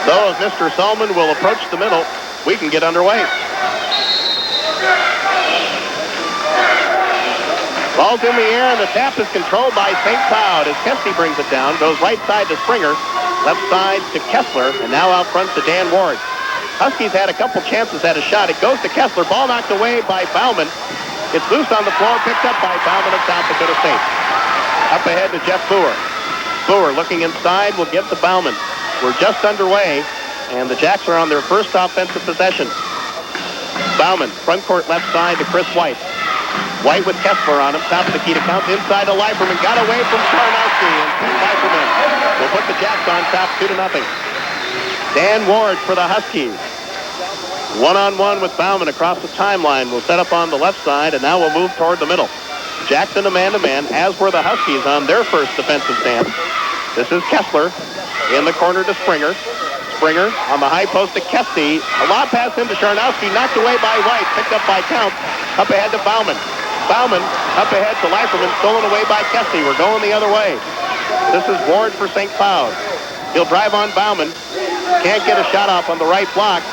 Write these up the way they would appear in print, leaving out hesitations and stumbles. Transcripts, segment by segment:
So as Mr. Solomon will approach the middle, we can get underway. Ball's in the air, and the tap is controlled by St. Cloud as Kesty brings it down. Goes right side to Springer, left side to Kessler, and now out front to Dan Ward. Huskies had a couple chances at a shot. It goes to Kessler. Ball knocked away by Bauman. It's loose on the floor, picked up by Bauman of South Dakota State. Up ahead to Jeff Boer. Boer looking inside will get to Bauman. We're just underway, and the Jacks are on their first offensive possession. Bauman, front court left side to Chris White. White with Kessler on him, top of the key to count, inside to Leiferman. Got away from Karnowski, and Leiferman will put the Jacks on top 2-0. Dan Ward for the Huskies. One-on-one with Bauman across the timeline. We'll set up on the left side, and now we'll move toward the middle. Jackson a man-to-man, as were the Huskies on their first defensive stand. This is Kessler in the corner to Springer. Springer on the high post to Kesty. A lob pass into Karnowski, knocked away by White, picked up by Count. Up ahead to Bauman. Bauman up ahead to Leiferman, stolen away by Kesty. We're going the other way. This is Ward for St. Cloud. He'll drive on Bauman. Can't get a shot off on the right block.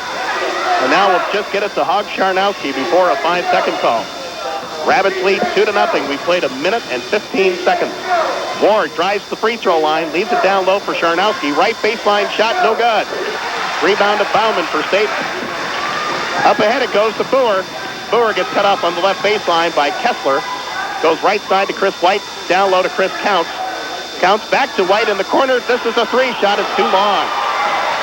And now we'll just get it to Hog Karnowski before a 5-second call. Rabbits lead 2-0. We played 1 minute and 15 seconds. Ward drives the free throw line, leaves it down low for Karnowski. Right baseline shot, no good. Rebound to Bauman for State. Up ahead it goes to Boer. Boer gets cut off on the left baseline by Kessler. Goes right side to Chris White, down low to Chris Counts. Counts back to White in the corner. This is a three shot, it's too long.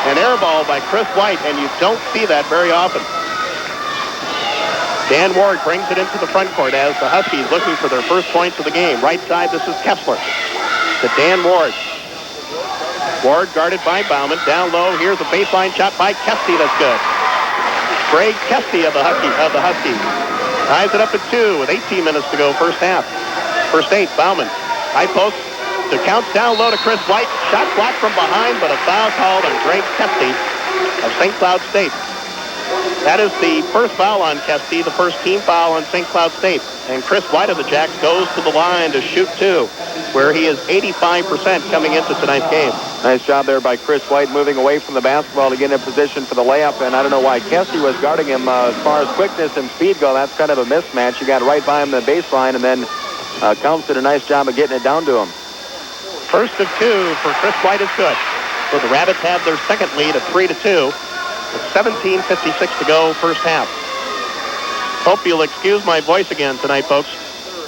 An air ball by Chris White, and you don't see that very often. Dan Ward brings it into the front court as the Huskies looking for their first points of the game. Right side, this is Kessler to Dan Ward. Ward guarded by Bauman. Down low, here's a baseline shot by Kesty, that's good. Greg Kesty of the Huskies. Ties it up at 2 with 18 minutes to go first half. For State, Bauman. High post to Counts, down low to Chris White. Shot blocked from behind, but a foul called on Greg Kesty of St. Cloud State. That is the first foul on Kesty, the first team foul on St. Cloud State. And Chris White of the Jacks goes to the line to shoot 2, where he is 85% coming into tonight's game. Nice job there by Chris White, moving away from the basketball to get in position for the layup. And I don't know why Kesty was guarding him as far as quickness and speed go. That's kind of a mismatch. You got right by him the baseline, and then Counts did a nice job of getting it down to him. First of 2 for Chris White is good. So the Rabbits have their second lead at 3-2. With 17:56 to go first half. Hope you'll excuse my voice again tonight, folks.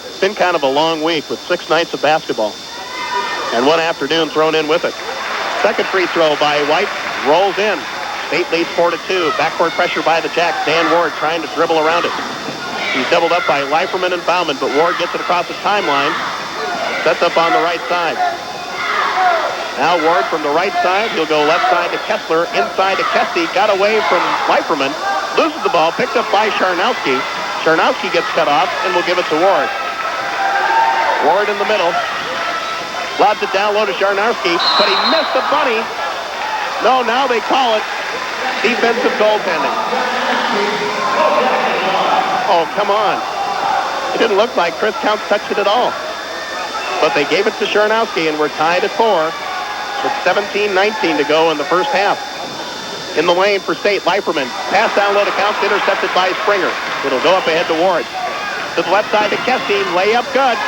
It's been kind of a long week with 6 nights of basketball. And 1 afternoon thrown in with it. Second free throw by White. Rolls in. State leads 4-2. Backcourt pressure by the Jacks. Dan Ward trying to dribble around it. He's doubled up by Leiferman and Bauman, but Ward gets it across the timeline. Sets up on the right side. Now Ward from the right side. He'll go left side to Kessler. Inside to Kesty. Got away from Leiferman. Loses the ball. Picked up by Karnowski. Karnowski gets cut off and will give it to Ward. Ward in the middle. Lobs it down low to Karnowski. But he missed the bunny. No, now they call it defensive goaltending. Oh, come on. It didn't look like Chris Counts touched it at all. But they gave it to Karnowski, and we're tied at 4. With 17:19 to go in the first half. In the lane for State, Leiferman. Pass down low to Counts, intercepted by Springer. It'll go up ahead to Ward. To the left side to Kesty, layup good.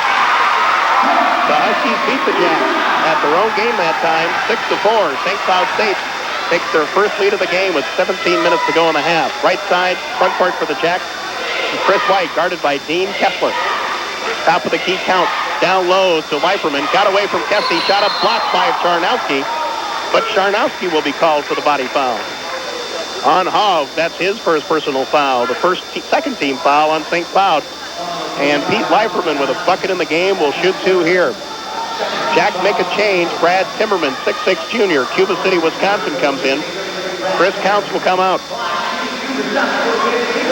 The Huskies beat the Jacks at their own game that time, 6-4. St. Cloud State takes their first lead of the game with 17 minutes to go in the half. Right side, front court for the Jacks. Chris White, guarded by Dean Kessler. Top of the key, Counts. Down low to Leiferman. Got away from Kesty. Shot up blocked by Karnowski. But Karnowski will be called for the body foul. on Hogg. That's his first personal foul. The second team foul on St. Cloud. And Pete Leiferman with a bucket in the game will shoot 2 here. Jacks make a change. Brad Timmerman, 6'6 junior, Cuba City, Wisconsin, comes in. Chris Counts will come out.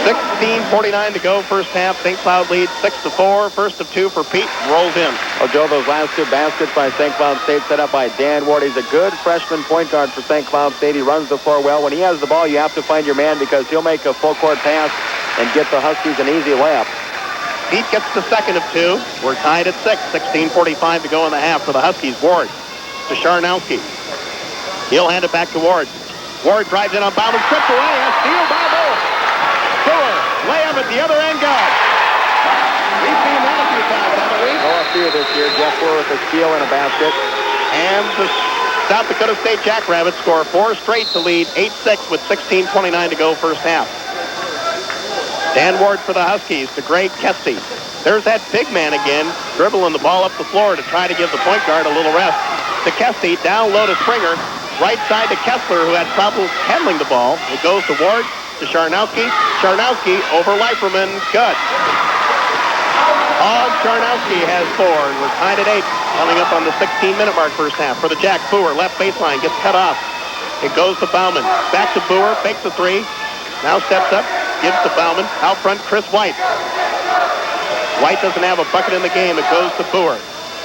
16:49 to go, first half. St. Cloud leads 6-4. First of 2 for Pete. Rolls in. Well, Joe, those last 2 baskets by St. Cloud State set up by Dan Ward. He's a good freshman point guard for St. Cloud State. He runs the floor well. When he has the ball, you have to find your man because he'll make a full court pass and get the Huskies an easy layup. Pete gets the second of 2. We're tied at 6. 16:45 to go in the half for the Huskies. Ward to Sharnowski. He'll hand it back to Ward. Ward drives in on Bauman, strips away. A steal by Bull. Fuller, layup at the other end, good. We've seen that a few times, haven't we? Oh, a few this year. Jeff Fuller with a steal and a basket. And the South Dakota State Jackrabbits score 4 straight to lead 8-6 with 16:29 to go first half. Dan Ward for the Huskies to Greg Kesty. There's that big man again, dribbling the ball up the floor to try to give the point guard a little rest. To Kesty, down low to Springer. Right side to Kessler, who had trouble handling the ball. It goes to Ward, to Sharnowski. Sharnowski over Leiferman. Good. Hogg Sharnowski has 4, and we're tied at 8. Coming up on the 16-minute mark first half. For the Jacks, Boer, left baseline, gets cut off. It goes to Bauman. Back to Boer, fakes a 3. Now steps up, gives to Bauman. Out front, Chris White. White doesn't have a bucket in the game. It goes to Boer.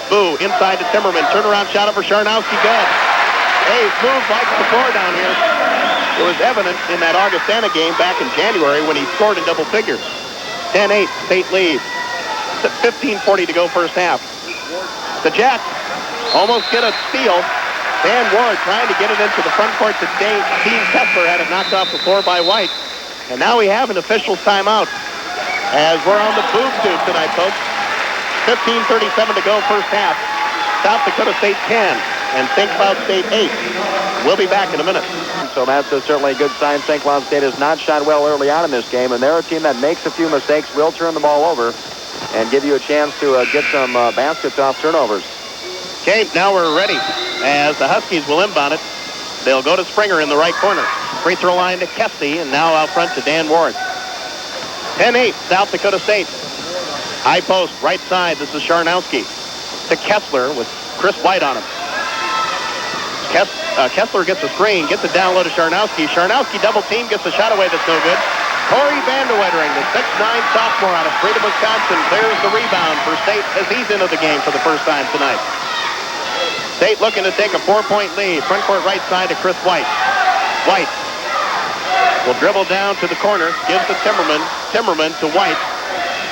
Boo, inside to Timmerman. Turnaround shot over Sharnowski. Good. Hey, smooth like the floor down here. It was evident in that Augustana game back in January when he scored in double figures. 10-8, State leads. 15:40 to go first half. The Jacks almost get a steal. Van Ward trying to get it into the front court to Dean Kessler, had it knocked off the floor by White. And now we have an official's timeout as we're on the boob tube tonight, folks. 15:37 to go first half. South Dakota State 10 and St. Cloud State 8. We'll be back in a minute. So that's certainly a good sign. St. Cloud State has not shot well early on in this game, and they're a team that makes a few mistakes, will turn the ball over, and give you a chance to get some baskets off turnovers. Okay, now we're ready as the Huskies will inbound it. They'll go to Springer in the right corner. Free throw line to Kesty, and now out front to Dan Ward. 10-8, South Dakota State. High post, right side. This is Sharnowski. To Kessler with Chris White on him. Kessler gets a screen, gets it down low to Sharnowski. Sharnowski double team, gets a shot away that's no good. Corey Vanderwettering, the 6'9 sophomore out of Freedom, Wisconsin, clears the rebound for State as he's into the game for the first time tonight. State looking to take a 4-point lead. Front court right side to Chris White. White will dribble down to the corner, gives to Timmerman. Timmerman to White.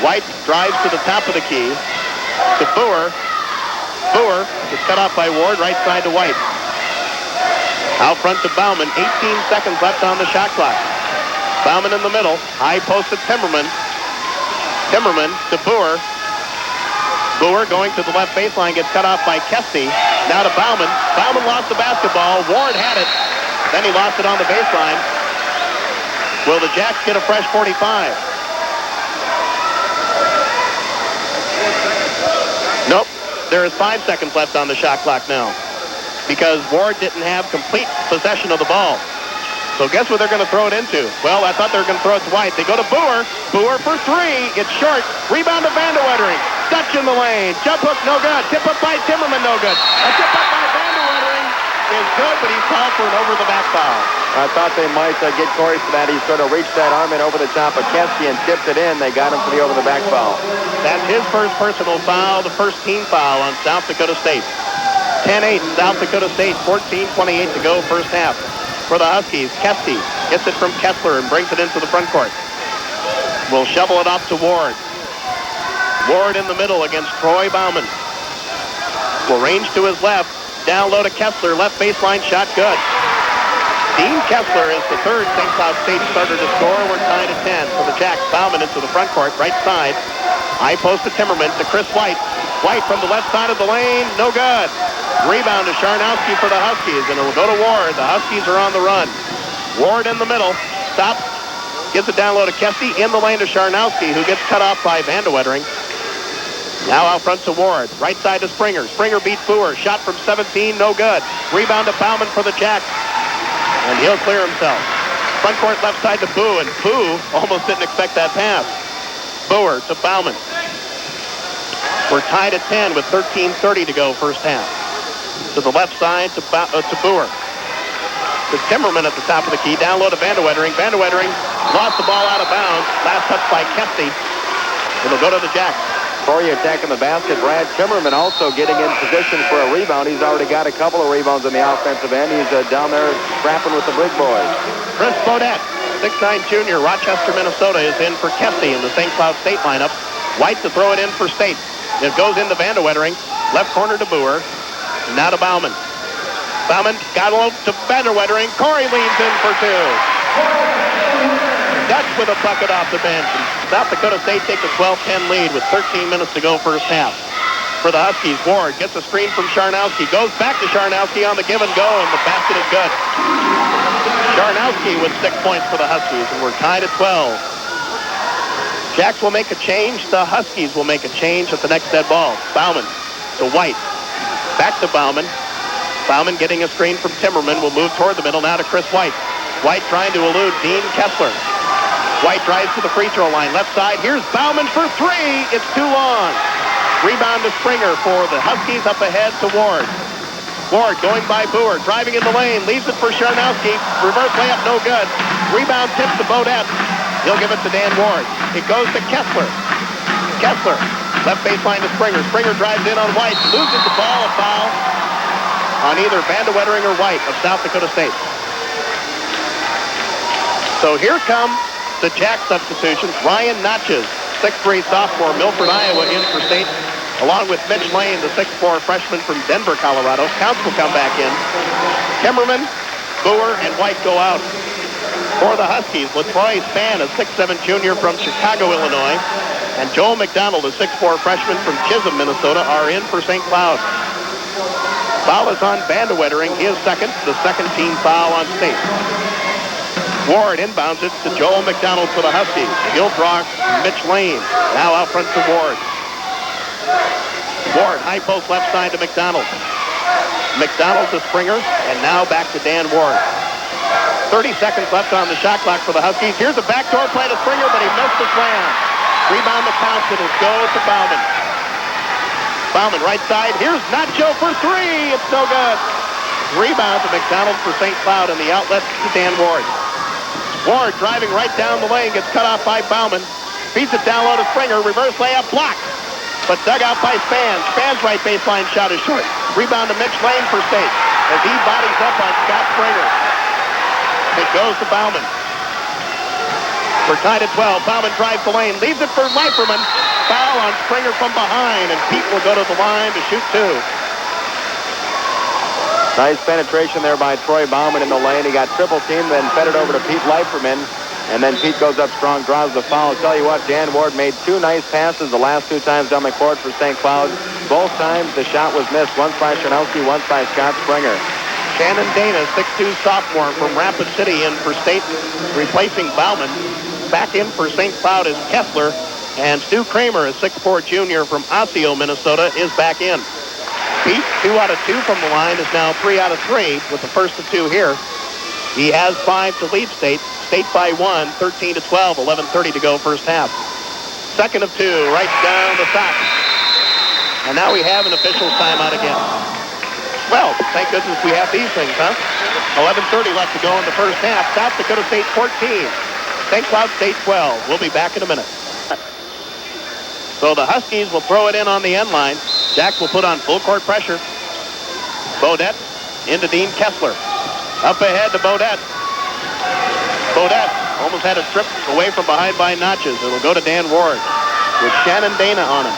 White drives to the top of the key to Boer. Boer is cut off by Ward, right side to White. Out front to Bauman. 18 seconds left on the shot clock. Bauman in the middle. High post to Timmerman. Timmerman to Boer. Boer going to the left baseline, gets cut off by Kesty. Now to Bauman. Bauman lost the basketball. Ward had it. Then he lost it on the baseline. Will the Jacks get a fresh 45? Nope. There is 5 seconds left on the shot clock now, because Ward didn't have complete possession of the ball. So guess what they're going to throw it into? Well, I thought they were going to throw it to White. They go to Boer. Boer for 3. It's short. Rebound to Vanderwettering. Dutch in the lane. Jump hook, no good. Tip up by Timmerman, no good. A tip up by Vanderwettering is good, but he's called for an over-the-back foul. I thought they might get Corey for that. He sort of reached that arm in over the top of Kesty and tipped it in. They got him for the over-the-back foul. That's his first personal foul, the first team foul on South Dakota State. 10-8, South Dakota State, 14:28 to go first half. For the Huskies, Kesty gets it from Kessler and brings it into the front court. Will shovel it off to Ward. Ward in the middle against Troy Bauman. Will range to his left. Down low to Kessler. Left baseline shot good. Dean Kessler is the third St. Cloud State starter to score. We're tied at 10. For the Jacks, Bauman into the front court, right side. High post to Timmerman to Chris White. White from the left side of the lane. No good. Rebound to Sharnowski for the Huskies, and it'll go to Ward. The Huskies are on the run. Ward in the middle. Stops. Gives it down low to Kesty. In the lane to Sharnowski, who gets cut off by Vanderwettering. Now out front to Ward. Right side to Springer. Springer beats Boer. Shot from 17. No good. Rebound to Bauman for the Jacks. And he'll clear himself. Front court left side to Boo, and Boo almost didn't expect that pass. Boer to Bauman. We're tied at 10 with 13:30 to go first half. To the left side to Boer. To Timmerman at the top of the key. Down low to Vanderwetering. Vanderwetering lost the ball out of bounds. Last touch by Kesty. It'll go to the Jacks. Corey attacking the basket. Brad Timmerman also getting in position for a rebound. He's already got a couple of rebounds on the offensive end. He's down there scrapping with the big boys. Chris Bodette, 6'9" junior, Rochester, Minnesota, is in for Kesty in the St. Cloud State lineup. White to throw it in for State. It goes into Vanderwetering. Left corner to Boer. Now to Bauman. Bauman got low to Vanderwetering. Corey leans in for two. Dutch with a bucket off the bench. And South Dakota State takes a 12-10 lead with 13 minutes to go first half. For the Huskies, Ward gets a screen from Sharnowski. Goes back to Sharnowski on the give and go, and the basket is good. Sharnowski with 6 points for the Huskies, and we're tied at 12. Jacks will make a change. The Huskies will make a change at the next dead ball. Bauman to White. Back to Bauman. Bauman getting a screen from Timmerman. Will move toward the middle now to Chris White. White trying to elude Dean Kessler. White drives to the free throw line. Left side. Here's Bauman for three. It's too long. Rebound to Springer for the Huskies up ahead to Ward. Ward going by Boer. Driving in the lane. Leaves it for Sharnowski. Reverse layup no good. Rebound tips to Bodette. He'll give it to Dan Ward. It goes to Kessler. Kessler. Left baseline to Springer. Springer drives in on White. Loses the ball. A foul on either Vanderwetering or White of South Dakota State. So here come the Jack substitutions. Ryan Notches, 6'3" sophomore, Milford, Iowa, in for State, along with Mitch Lane, the 6'4" freshman from Denver, Colorado. Counts will come back in. Timmerman, Boer, and White go out. For the Huskies, LaTroy Spann, a 6'7" junior from Chicago, Illinois, and Joel McDonald, a 6'4" freshman from Chisholm, Minnesota, are in for St. Cloud. Foul is on Vanderwetering, his second, the second team foul on State. Ward inbounds it to Joel McDonald for the Huskies. He'll draw Mitch Lane. Now out front to Ward. Ward, high post left side to McDonald. McDonald to Springer, and now back to Dan Ward. 30 seconds left on the shot clock for the Huskies. Here's a backdoor play to Springer, but he missed the slam. Rebound to Thompson. It'll go to Bauman. Bauman right side. Here's Nacho for three. It's no good. Rebound to McDonald for St. Cloud, and the outlet to Dan Ward. Ward driving right down the lane, gets cut off by Bauman. Feeds it down low to Springer. Reverse layup blocked, but dug out by Spann. Spann's right baseline shot is short. Rebound to Mitch Lane for State as he bodies up on Scott Springer. It goes to Bauman. We're tied at 12. Bauman drives the lane, leaves it for Leiferman. Foul on Springer from behind, and Pete will go to the line to shoot two. Nice penetration there by Troy Bauman in the lane. He got triple teamed, then fed it over to Pete Leiferman. And then Pete goes up strong, draws the foul. I'll tell you what, Dan Ward made two nice passes the last two times down the court for St. Cloud. Both times the shot was missed. Once by Sharnowski, once by Scott Springer. Shannon Dana, 6'2" sophomore from Rapid City, in for State, replacing Bauman. Back in for St. Cloud is Kessler. And Stu Kramer, a 6'4" junior from Osseo, Minnesota, is back in. Pete, 2 out of 2 from the line, is now 3 out of 3 with the first of 2 here. He has 5 to lead State. State by 1, 13-12, 11:30 to go first half. Second of 2, right down the top. And now we have an official timeout again. Well, thank goodness we have these things, huh? 11:30 left to go in the first half. South Dakota State 14, St. Cloud State 12. We'll be back in a minute. So the Huskies will throw it in on the end line. Jack will put on full court pressure. Bodette into Dean Kessler. Up ahead to Bodette. Bodette almost had it stripped away from behind by Notches. It'll go to Dan Ward with Shannon Dana on him.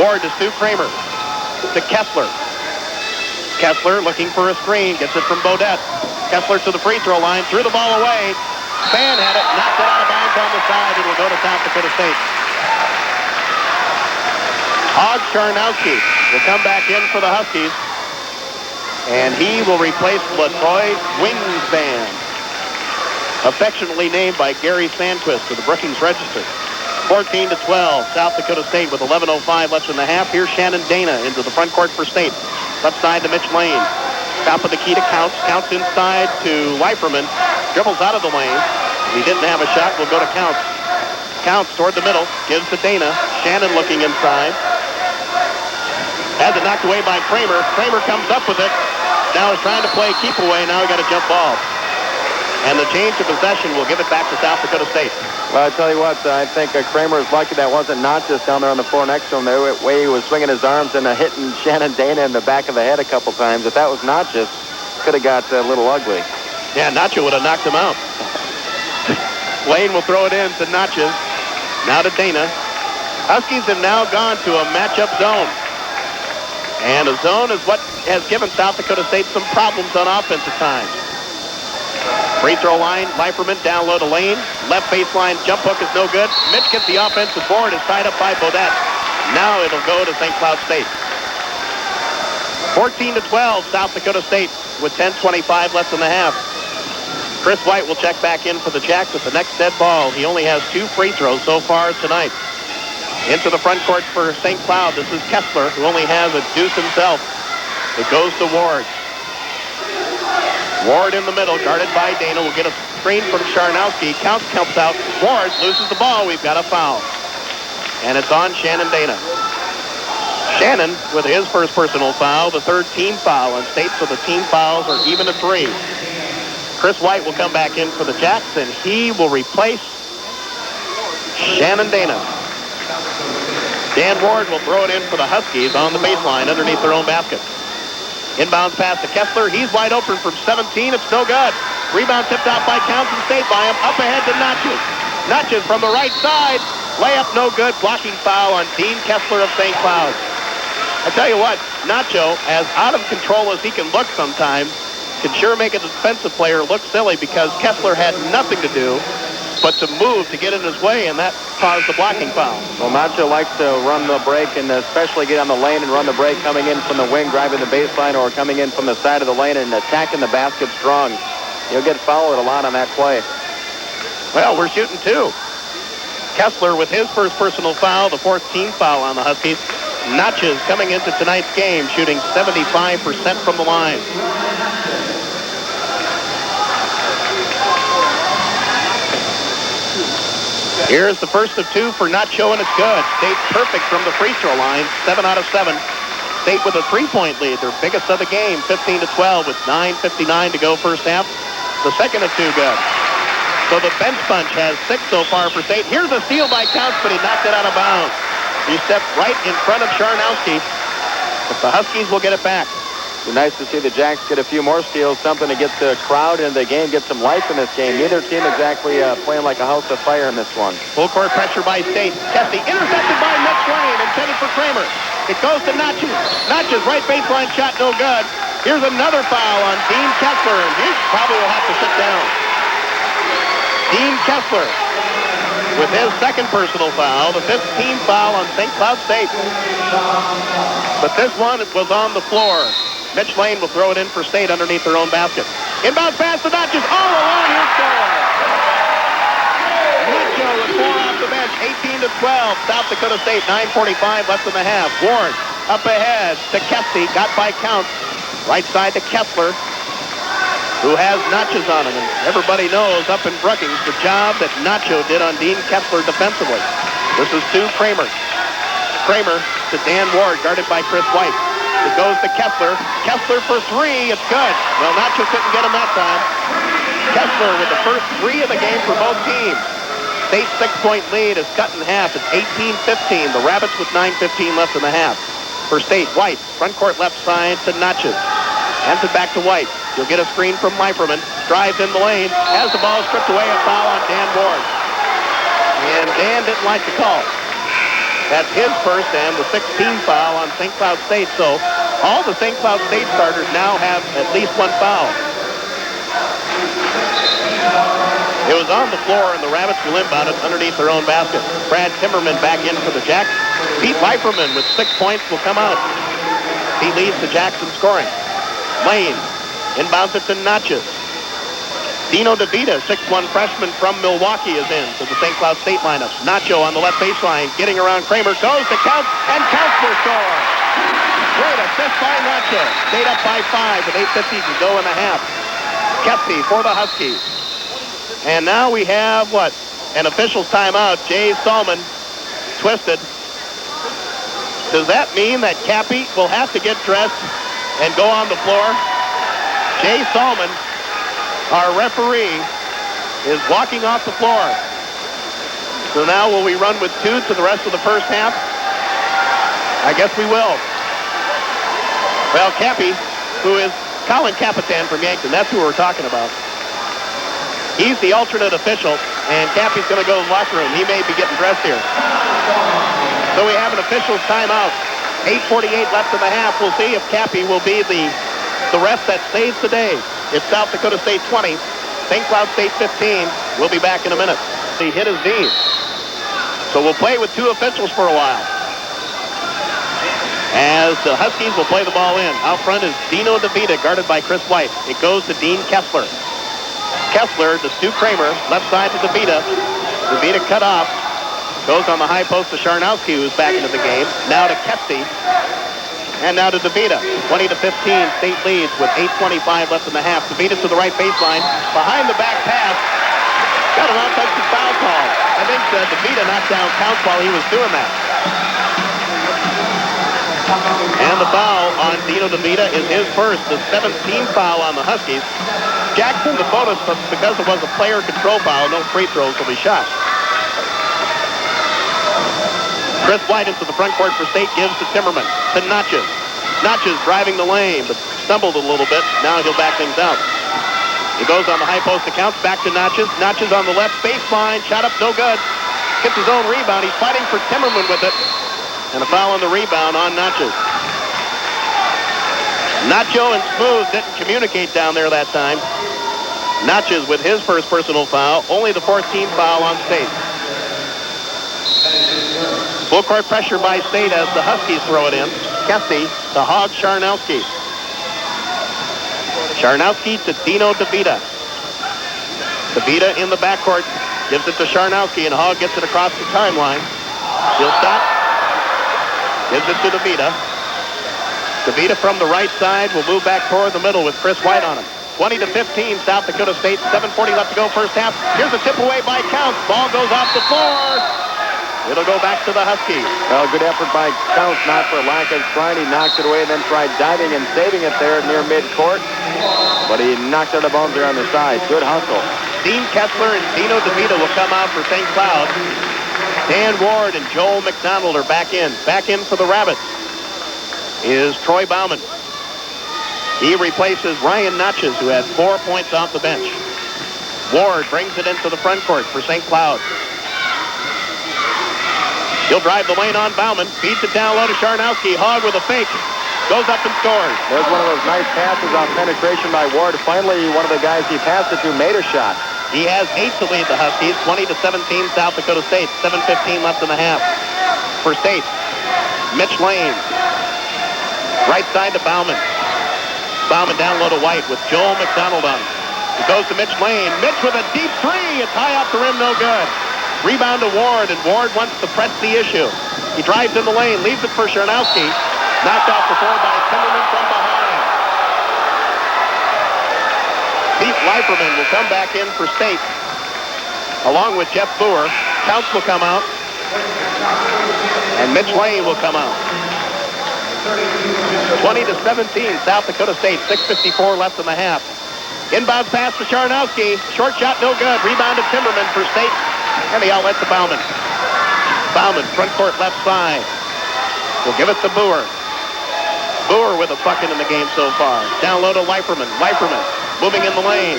Ward to Stu Kramer. To Kessler. Kessler looking for a screen. Gets it from Bodette. Kessler to the free throw line. Threw the ball away. Spann had it. Knocked it out of bounds on the side. It will go to South Dakota State. Hog Sharnowski will come back in for the Huskies. And he will replace LaTroy Wingspan, affectionately named by Gary Sandquist of the Brookings Register. 14-12, South Dakota State with 11:05 left in the half. Here's Shannon Dana into the front court for State. Left side to Mitch Lane. Top of the key to Counts. Counts inside to Leiferman. Dribbles out of the lane. He didn't have a shot. Will go to Counts. Counts toward the middle. Gives to Dana. Shannon looking inside. Has it knocked away by Kramer. Kramer comes up with it. Now is trying to play keep away. Now we got a jump ball. And the change of possession will give it back to South Dakota State. Well, I tell you what, I think Kramer is lucky that wasn't Notches down there on the floor next to him. The way he was swinging his arms and hitting Shannon Dana in the back of the head a couple times. If that was Notches, could have got a little ugly. Yeah, Nacho would have knocked him out. Lane will throw it in to Notches. Now to Dana. Huskies have now gone to a matchup zone. And a zone is what has given South Dakota State some problems on offense at times. Free throw line, Leiferman down low to Lane. Left baseline jump hook is no good. Mitch gets the offensive board, is tied up by Bodette. Now it'll go to St. Cloud State. 14-12, South Dakota State with 10:25 left in the half. Chris White will check back in for the Jacks with the next dead ball. He only has 2 free throws so far tonight. Into the front court for St. Cloud. This is Kessler, who only has a deuce himself. It goes to Ward. Ward in the middle, guarded by Dana. Will get a screen from Charnowski. Counts out. Ward loses the ball. We've got a foul. And it's on Shannon Dana. Shannon with his first personal foul, the third team foul on State, so the team fouls are even at 3. Chris White will come back in for the Jacks, and he will replace Shannon Dana. Dan Ward will throw it in for the Huskies on the baseline underneath their own basket. Inbounds pass to Kessler. He's wide open from 17. It's no good. Rebound tipped out by Counts and stayed by him. Up ahead to Notches. Notches from the right side. Layup no good. Blocking foul on Dean Kessler of St. Cloud. I tell you what, Nacho, as out of control as he can look sometimes, can sure make a defensive player look silly because Kessler had nothing to do but to move to get in his way, and that caused the blocking foul. Well, Nacho likes to run the break and especially get on the lane and run the break coming in from the wing, driving the baseline, or coming in from the side of the lane and attacking the basket strong. He'll get fouled a lot on that play. Well, we're shooting 2. Kessler with his first personal foul, the 4th team foul on the Huskies. Notches coming into tonight's game, shooting 75% from the line. Here's the first of 2 for Nacho, and it's good. State perfect from the free throw line, 7 out of 7. State with a 3-point lead, their biggest of the game, 15-12 with 9:59 to go first half. The second of 2 good. So the bench bunch has 6 so far for State. Here's a steal by Counts, but he knocked it out of bounds. He stepped right in front of Charnowski, but the Huskies will get it back. It's nice to see the Jacks get a few more steals, something to get the crowd in the game, get some life in this game. Neither team exactly playing like a house of fire in this one. Full court pressure by State. Kessie intercepted by Mitch Lane, intended for Kramer. It goes to Notches. Notches right baseline shot, no good. Here's another foul on Dean Kessler, and he probably will have to sit down. Dean Kessler with his second personal foul, the 5th team foul on St. Cloud State. But this one was on the floor. Mitch Lane will throw it in for State underneath their own basket. Inbound pass to Notches. All alone, he'll score. Nacho with 4 off the bench, 18-12. South Dakota State, 9:45 left in the half. Ward up ahead to Kessie, got by Counts. Right side to Kessler, who has Notches on him. And everybody knows up in Brookings the job that Nacho did on Dean Kessler defensively. This is to Kramer. Kramer to Dan Ward, guarded by Chris White. It goes to Kessler. Kessler for 3. It's good. Well, Nacho couldn't get him that time. Kessler with the first 3 of the game for both teams. State's 6-point lead is cut in half. It's 18-15. The Rabbits with 9:15 left in the half. For State, White, front court left side to Notches. Hands it back to White. He'll get a screen from Leiferman. Drives in the lane. Has the ball stripped away. A foul on Dan Ward. And Dan didn't like the call. That's his first and the 16th foul on St. Cloud State. So all the St. Cloud State starters now have at least 1 foul. It was on the floor, and the Rabbits will inbound it underneath their own basket. Brad Timmerman back in for the Jacks. Pete Leiferman with 6 points will come out. He leads the Jacks in scoring. Lane inbounds it to Notches. Dino DeVita, 6'1" freshman from Milwaukee, is in to the St. Cloud State lineup. Nacho on the left baseline, getting around Kramer, goes to Counts, and Counts will score. Great assist by Nacho. State up by 5 with 8:50 to go in the half. Kessie for the Huskies. And now we have, what? An official's timeout. Jay Salmon twisted. Does that mean that Cappy will have to get dressed and go on the floor? Jay Salmon, our referee, is walking off the floor. So now will we run with 2 to the rest of the first half? I guess we will. Well, Cappy, who is Colin Capitan from Yankton, that's who we're talking about. He's the alternate official, and Cappy's going to go to the locker room. He may be getting dressed here. So we have an official's timeout. 8:48 left in the half. We'll see if Cappy will be the ref that saves the day. It's South Dakota State 20, St. Cloud State 15. We'll be back in a minute. He hit his knee. So we'll play with 2 officials for a while. As the Huskies will play the ball in. Out front is Dino DeVita, guarded by Chris White. It goes to Dean Kessler. Kessler to Stu Kramer, left side to DeVita. DeVita cut off. Goes on the high post to Sharnowski, who's back into the game. Now to Kesty. And now to DeVita. 20-15, State leads with 8:25 left in the half. DeVita to the right baseline. Behind the back pass. Got an offensive foul call. I think DeVita knocked down Counts while he was doing that. And the foul on Dino DeVita is his first, the 17th foul on the Huskies. Jackson, the bonus, but because it was a player control foul, no free throws will be shot. Chris White into the front court for State, gives to Timmerman, to Natchez. Natchez driving the lane, but stumbled a little bit. Now he'll back things out. He goes on the high post to Counts, back to Natchez. Natchez on the left baseline, shot up, no good. Gets his own rebound. He's fighting for Timmerman with it. And a foul on the rebound on Natchez. Nacho and Smooth didn't communicate down there that time. Natchez with his first personal foul, only the 14th foul on State. Full court pressure by State as the Huskies throw it in. Kesty to Hogg Sharnowski. Sharnowski to Dino DeVita. DeVita in the backcourt, gives it to Sharnowski, and Hogg gets it across the timeline. He'll stop. Gives it to DeVita. DeVita from the right side will move back toward the middle with Chris White on him. 20-15, South Dakota State. 7:40 left to go first half. Here's a tip away by Counts. Ball goes off the floor. It'll go back to the Huskies. Well, good effort by Counts, not for lack of trying. He knocked it away and then tried diving and saving it there near midcourt. But he knocked out the bones there on the side. Good hustle. Dean Kessler and Dino DeVita will come out for St. Cloud. Dan Ward and Joel McDonald are back in. Back in for the Rabbits is Troy Bauman. He replaces Ryan Natchez, who had 4 points off the bench. Ward brings it into the front court for St. Cloud. He'll drive the lane on Bauman. Feeds it down low to Sharnowski. Hogg with a fake. Goes up and scores. There's one of those nice passes on penetration by Ward. Finally, one of the guys he passed it to made a shot. He has 8 to lead the Huskies. 20-17, South Dakota State. 7:15 left in the half. For State, Mitch Lane. Right side to Bauman. Bauman down low to White with Joel McDonald on him. He goes to Mitch Lane. Mitch with a deep three. It's high off the rim, no good. Rebound to Ward, and Ward wants to press the issue. He drives in the lane, leaves it for Sharnowski. Knocked off the floor by Timmerman from behind. Pete Leiperman will come back in for State, along with Jeff Boer. Counts will come out, and Mitch Lane will come out. 20-17, South Dakota State. 6:54 left in the half. Inbound pass to Sharnowski. Short shot, no good. Rebound to Timmerman for State, and the outlet to Bauman. Bauman, front court left side. We'll give it to Boer. Boer with a bucket in the game so far. Down low to Leiperman. Leiperman moving in the lane.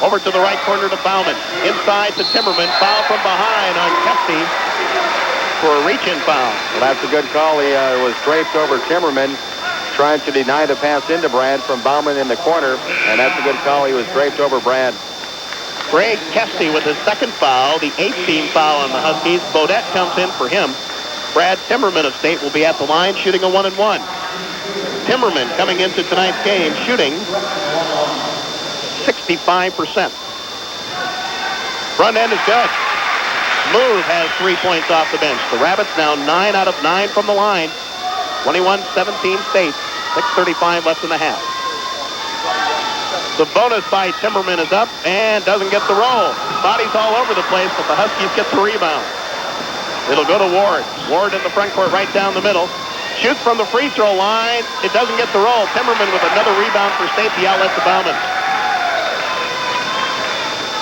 Over to the right corner to Bauman. Inside to Timmerman. Foul from behind on Kesty for a reach-in foul. Well, that's a good call. He was draped over Timmerman, trying to deny the pass into Brad from Bauman in the corner, and that's a good call. He was draped over Brad. Greg Kesty with his second foul, the 18th foul on the Huskies. Bodette comes in for him. Brad Timmerman of State will be at the line shooting a 1-and-1. Timmerman coming into tonight's game shooting 65%. Front end is good. Smooth has 3 points off the bench. The Rabbits now 9 out of 9 from the line. 21-17 State. 6:35 left in the half. The bonus by Timmerman is up and doesn't get the roll. Bodies all over the place, but the Huskies get the rebound. It'll go to Ward. Ward in the front court right down the middle. Shoots from the free throw line. It doesn't get the roll. Timmerman with another rebound for safety outlet to Bauman.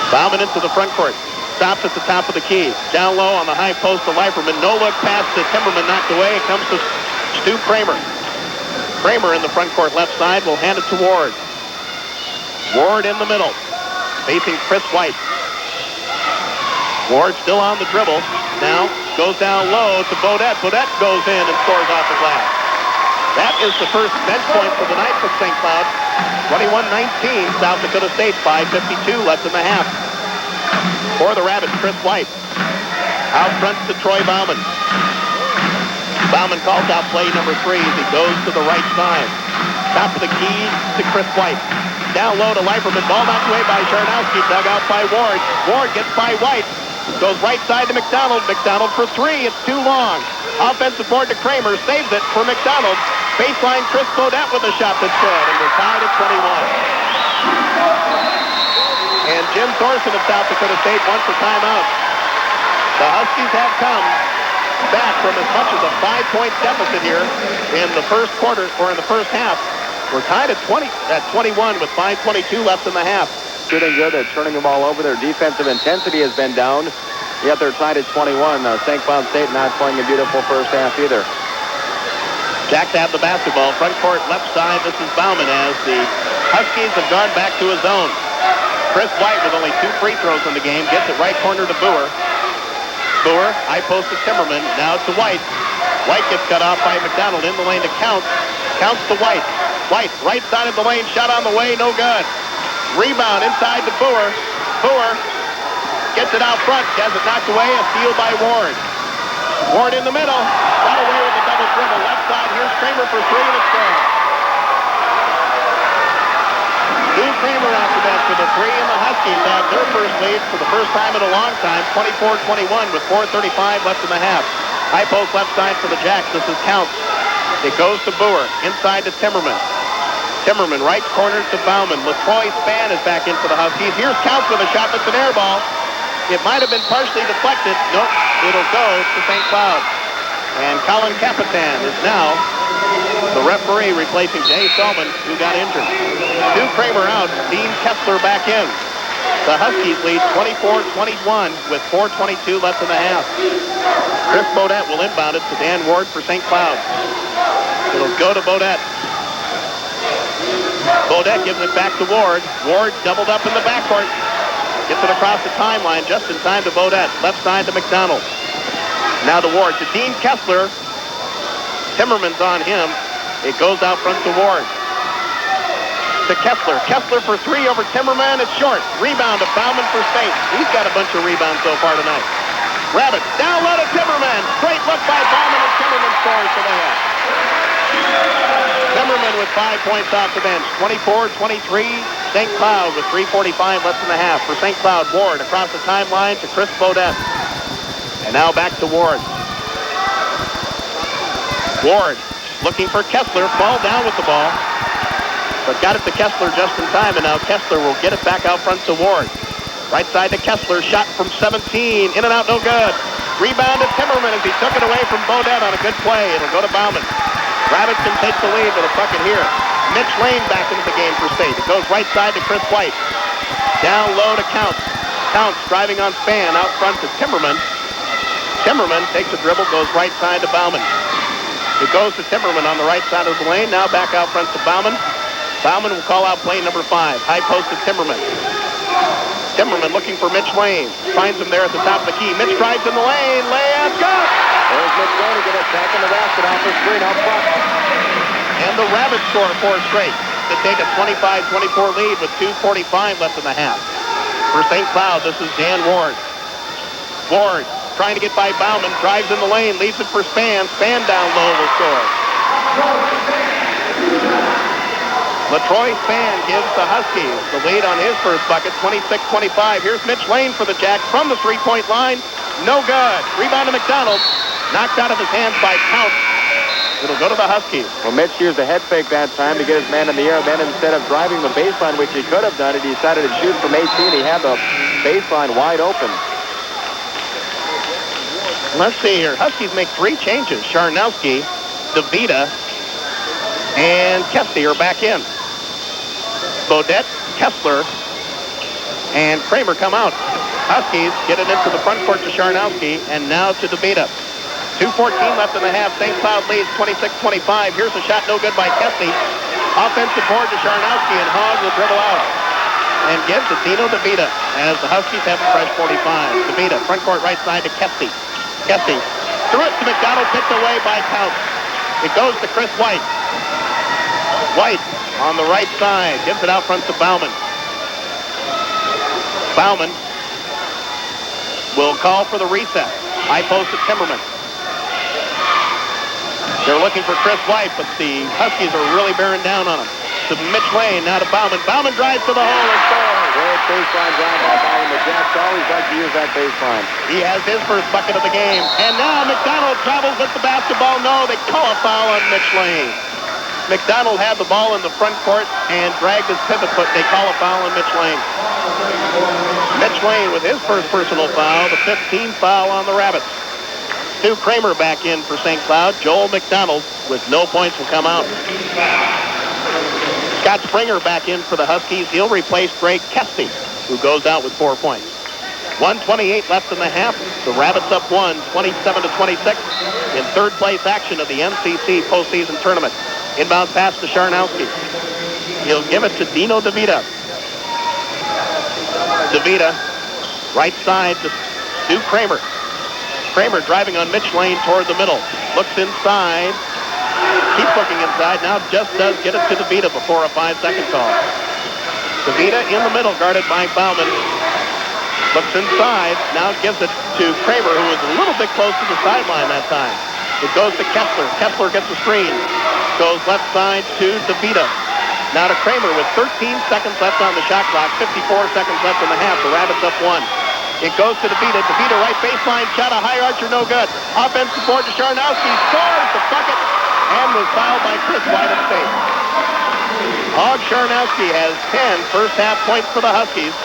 Bauman into the front court. Stops at the top of the key. Down low on the high post to Leiferman. No look pass to Timmerman, knocked away. It comes to Stu Kramer. Kramer in the front court left side will hand it to Ward. Ward in the middle, facing Chris White. Ward still on the dribble. Now goes down low to Bodette. Bodette goes in and scores off the glass. That is the first bench point for the night for St. Cloud. 21-19, South Dakota State, 5:52 left in the half. For the Rabbits, Chris White. Out front to Troy Bauman. Bauman calls out play number 3 as he goes to the right side. Top of the key to Chris White. Down low to Leiferman. Ball knocked away by Sharnowski. Dug out by Ward. Ward gets by White. Goes right side to McDonald. McDonald for 3. It's too long. Offensive board to Kramer. Saves it for McDonald. Baseline Chris Bodette with a shot that's good. And we're tied at 21. And Jim Thorson of South Dakota State wants a timeout. The Huskies have come back from as much as a 5-point deficit here in the first quarter, or in the first half. We're tied at 21 with 5:22 left in the half. Shooting good. They're turning the ball over. Their defensive intensity has been down, yet they're tied at 21. St. Cloud State not playing a beautiful first half either. Jack to have the basketball. Front court left side. This is Bauman as the Huskies have gone back to his own. Chris White with only 2 free throws in the game. Gets it right corner to Boer. Boer, high post to Timmerman. Now to White. White gets cut off by McDonald in the lane to Counts. Counts to White. White, right side of the lane. Shot on the way. No good. Rebound inside to Boer. Boer gets it out front. Has it knocked away. A steal by Ward. Ward in the middle. Got away with a double dribble. Left side. Here's Kramer for 3 and it's good. Stu Kramer off the bench for the 3, and the Huskies have their first lead for the first time in a long time, 24-21 with 4:35 left in the half. High post left side for the Jacks. This is Counts. It goes to Boer. Inside to Timmerman. Timmerman right corner to Bauman. LaTroy Spann is back in for the Huskies. Here's Counts with a shot that's an air ball. It might have been partially deflected. Nope, it'll go to St. Cloud. And Colin Capitan is now the referee replacing Jay Selman, who got injured. Stu Kramer out, Dean Kessler back in. The Huskies lead 24-21 with 4:22 left in the half. Chris Bodette will inbound it to Dan Ward for St. Cloud. It'll go to Bodette. Bodette gives it back to Ward. Ward doubled up in the backcourt. Gets it across the timeline just in time to Bodette. Left side to McDonald. Now to Ward, to Dean Kessler. Timmerman's on him. It goes out front to Ward. To Kessler. Kessler for 3 over Timmerman. It's short. Rebound to Bauman for State. He's got a bunch of rebounds so far tonight. Rabbits down low to Timmerman. Great look by Bauman, and Timmerman scores for the half. Timmerman with 5 points off the bench. 24-23. St. Cloud with 3:45 left in the half. For St. Cloud, Ward across the timeline to Chris Bodette. And now back to Ward. Ward looking for Kessler. Fall down with the ball. But got it to Kessler just in time. And now Kessler will get it back out front to Ward. Right side to Kessler. Shot from 17. In and out, no good. Rebound to Timmerman as he took it away from Bodette on a good play. It'll go to Bauman. Robinson takes the lead with a bucket here. Mitch Lane back into the game for State. It goes right side to Chris White. Down low to Counts. Counts driving on Spann out front to Timmerman. Timmerman takes a dribble, goes right side to Bauman. It goes to Timmerman on the right side of the lane. Now back out front to Bauman. Bauman will call out play number 5. High post to Timmerman. Timmerman looking for Mitch Lane. Finds him there at the top of the key. Mitch drives in the lane. Layup, go! There's Mitch Lane to get it back in the basket off the screen out front. And the Rabbits score 4 straight to take a 25-24 lead with 2:45 left in the half. For St. Cloud, this is Dan Ward. Ward trying to get by Bauman. Drives in the lane. Leaves it for Spann. Spann down low will score. LaTroy Spann gives the Huskies the lead on his first bucket, 26-25. Here's Mitch Lane for the Jacks from the 3-point line. No good. Rebound to McDonald. Knocked out of his hands by Counts. It'll go to the Huskies. Well, Mitch used a head fake that time to get his man in the air. Then instead of driving the baseline, which he could have done, he decided to shoot from 18. He had the baseline wide open. Let's see here. Huskies make 3 changes. Charnowski, DeVita, and Kesty are back in. Bodette, Kessler, and Kramer come out. Huskies get it into the front court to Charnowski, and now to DeVita. 2:14 left in the half. St. Cloud leads 26-25. Here's a shot no good by Kesty. Offensive board to Charnowski, and Hogg will dribble out and give to Dino DeVita as the Huskies have a fresh 45. DeVita, front court right side to Kesty. Kesty threw it to McDonald, picked away by Counts. It goes to Chris White. White on the right side, gives it out front to Bauman. Bauman will call for the reset. High post to Timmerman. They're looking for Chris White, but the Huskies are really bearing down on him. To Mitch Lane, now to Bauman. Bauman drives to the hole and scores. Great baseline drive by Bauman. The Jacks always like to use that baseline. He has his first bucket of the game. And now McDonald travels with the basketball. No, they call a foul on Mitch Lane. McDonald had the ball in the front court and dragged his pivot foot. They call a foul on Mitch Lane. Mitch Lane with his first personal foul, the 15th foul on the Rabbits. Stu Kramer back in for St. Cloud. Joel McDonald with no points will come out. Scott Springer back in for the Huskies. He'll replace Greg Kesty, who goes out with 4 points. 1:28 left in the half. The Rabbits up 1, 27-26 in third place action of the NCC postseason tournament. Inbound pass to Charnowski. He'll give it to Dino DeVita. DeVita, right side to Stu Kramer. Kramer driving on Mitch Lane toward the middle. Looks inside. Keeps looking inside. Now just does get it to DeVita before a 5-second call. DeVita in the middle, guarded by Bauman. Looks inside. Now gives it to Kramer, who was a little bit close to the sideline that time. It goes to Kessler. Kessler gets the screen. Goes left side to DeVita. Now to Kramer with 13 seconds left on the shot clock. 54 seconds left in the half. The Rabbits up 1. It goes to DeVita. DeVita right baseline. Shot a high archer, no good. Offensive board to Charnowski. Scores the bucket and was fouled by Chris White of State. Hogg Charnowski has 10 first half points for the Huskies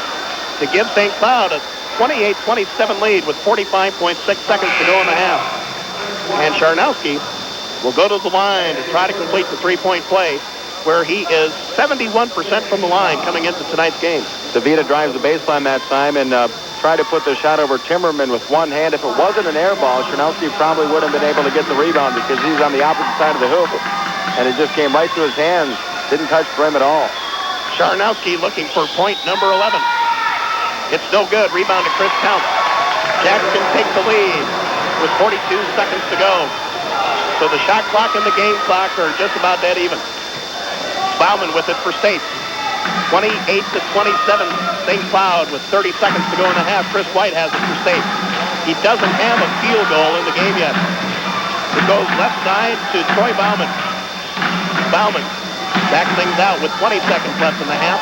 to give St. Cloud a 28-27 lead with 45.6 seconds to go in the half. And Charnowski will go to the line to try to complete the three-point play, where he is 71% from the line coming into tonight's game. DeVita drives the baseline that time and tried to put the shot over Timmerman with one hand. If it wasn't an air ball, Charnowski probably would have been able to get the rebound because he's on the opposite side of the hoop. And it just came right to his hands. Didn't touch the rim at all. Charnowski looking for point number 11. It's still good. Rebound to Chris Counts. Jackson takes the lead with 42 seconds to go. So the shot clock and the game clock are just about dead even. Bauman with it for State. 28-27, St. Cloud with 30 seconds to go in the half. Chris White has it for State. He doesn't have a field goal in the game yet. It goes left side to Troy Bauman. Bauman backs things out with 20 seconds left in the half.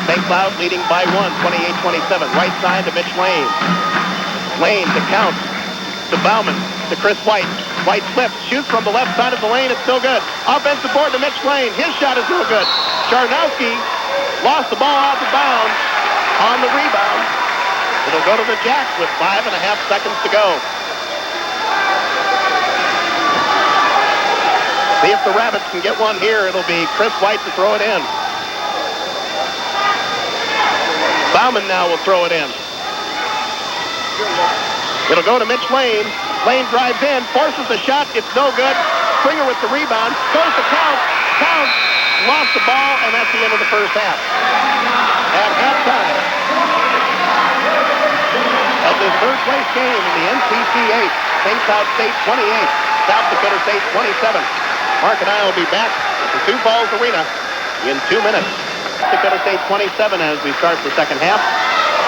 St. Cloud leading by 1, 28-27. Right side to Mitch Lane. Lane to Counts. To Bauman. To Chris White. White slips. Shoots from the left side of the lane. It's still good. Offensive board to Mitch Lane. His shot is no good. Charnowski lost the ball out of bounds on the rebound. It'll go to the Jacks with 5.5 seconds to go. See if the Rabbits can get one here. It'll be Chris White to throw it in. Bauman now will throw it in. It'll go to Mitch Lane. Lane drives in, forces a shot. It's no good. Springer with the rebound. Goes to Counts. Counts lost the ball, and that's the end of the first half. At halftime of this third-place game in the NCC 8, St. Cloud State 28, South Dakota State 27. Mark and I will be back at the Sioux Falls Arena in 2 minutes. South Dakota State 27 as we start the second half.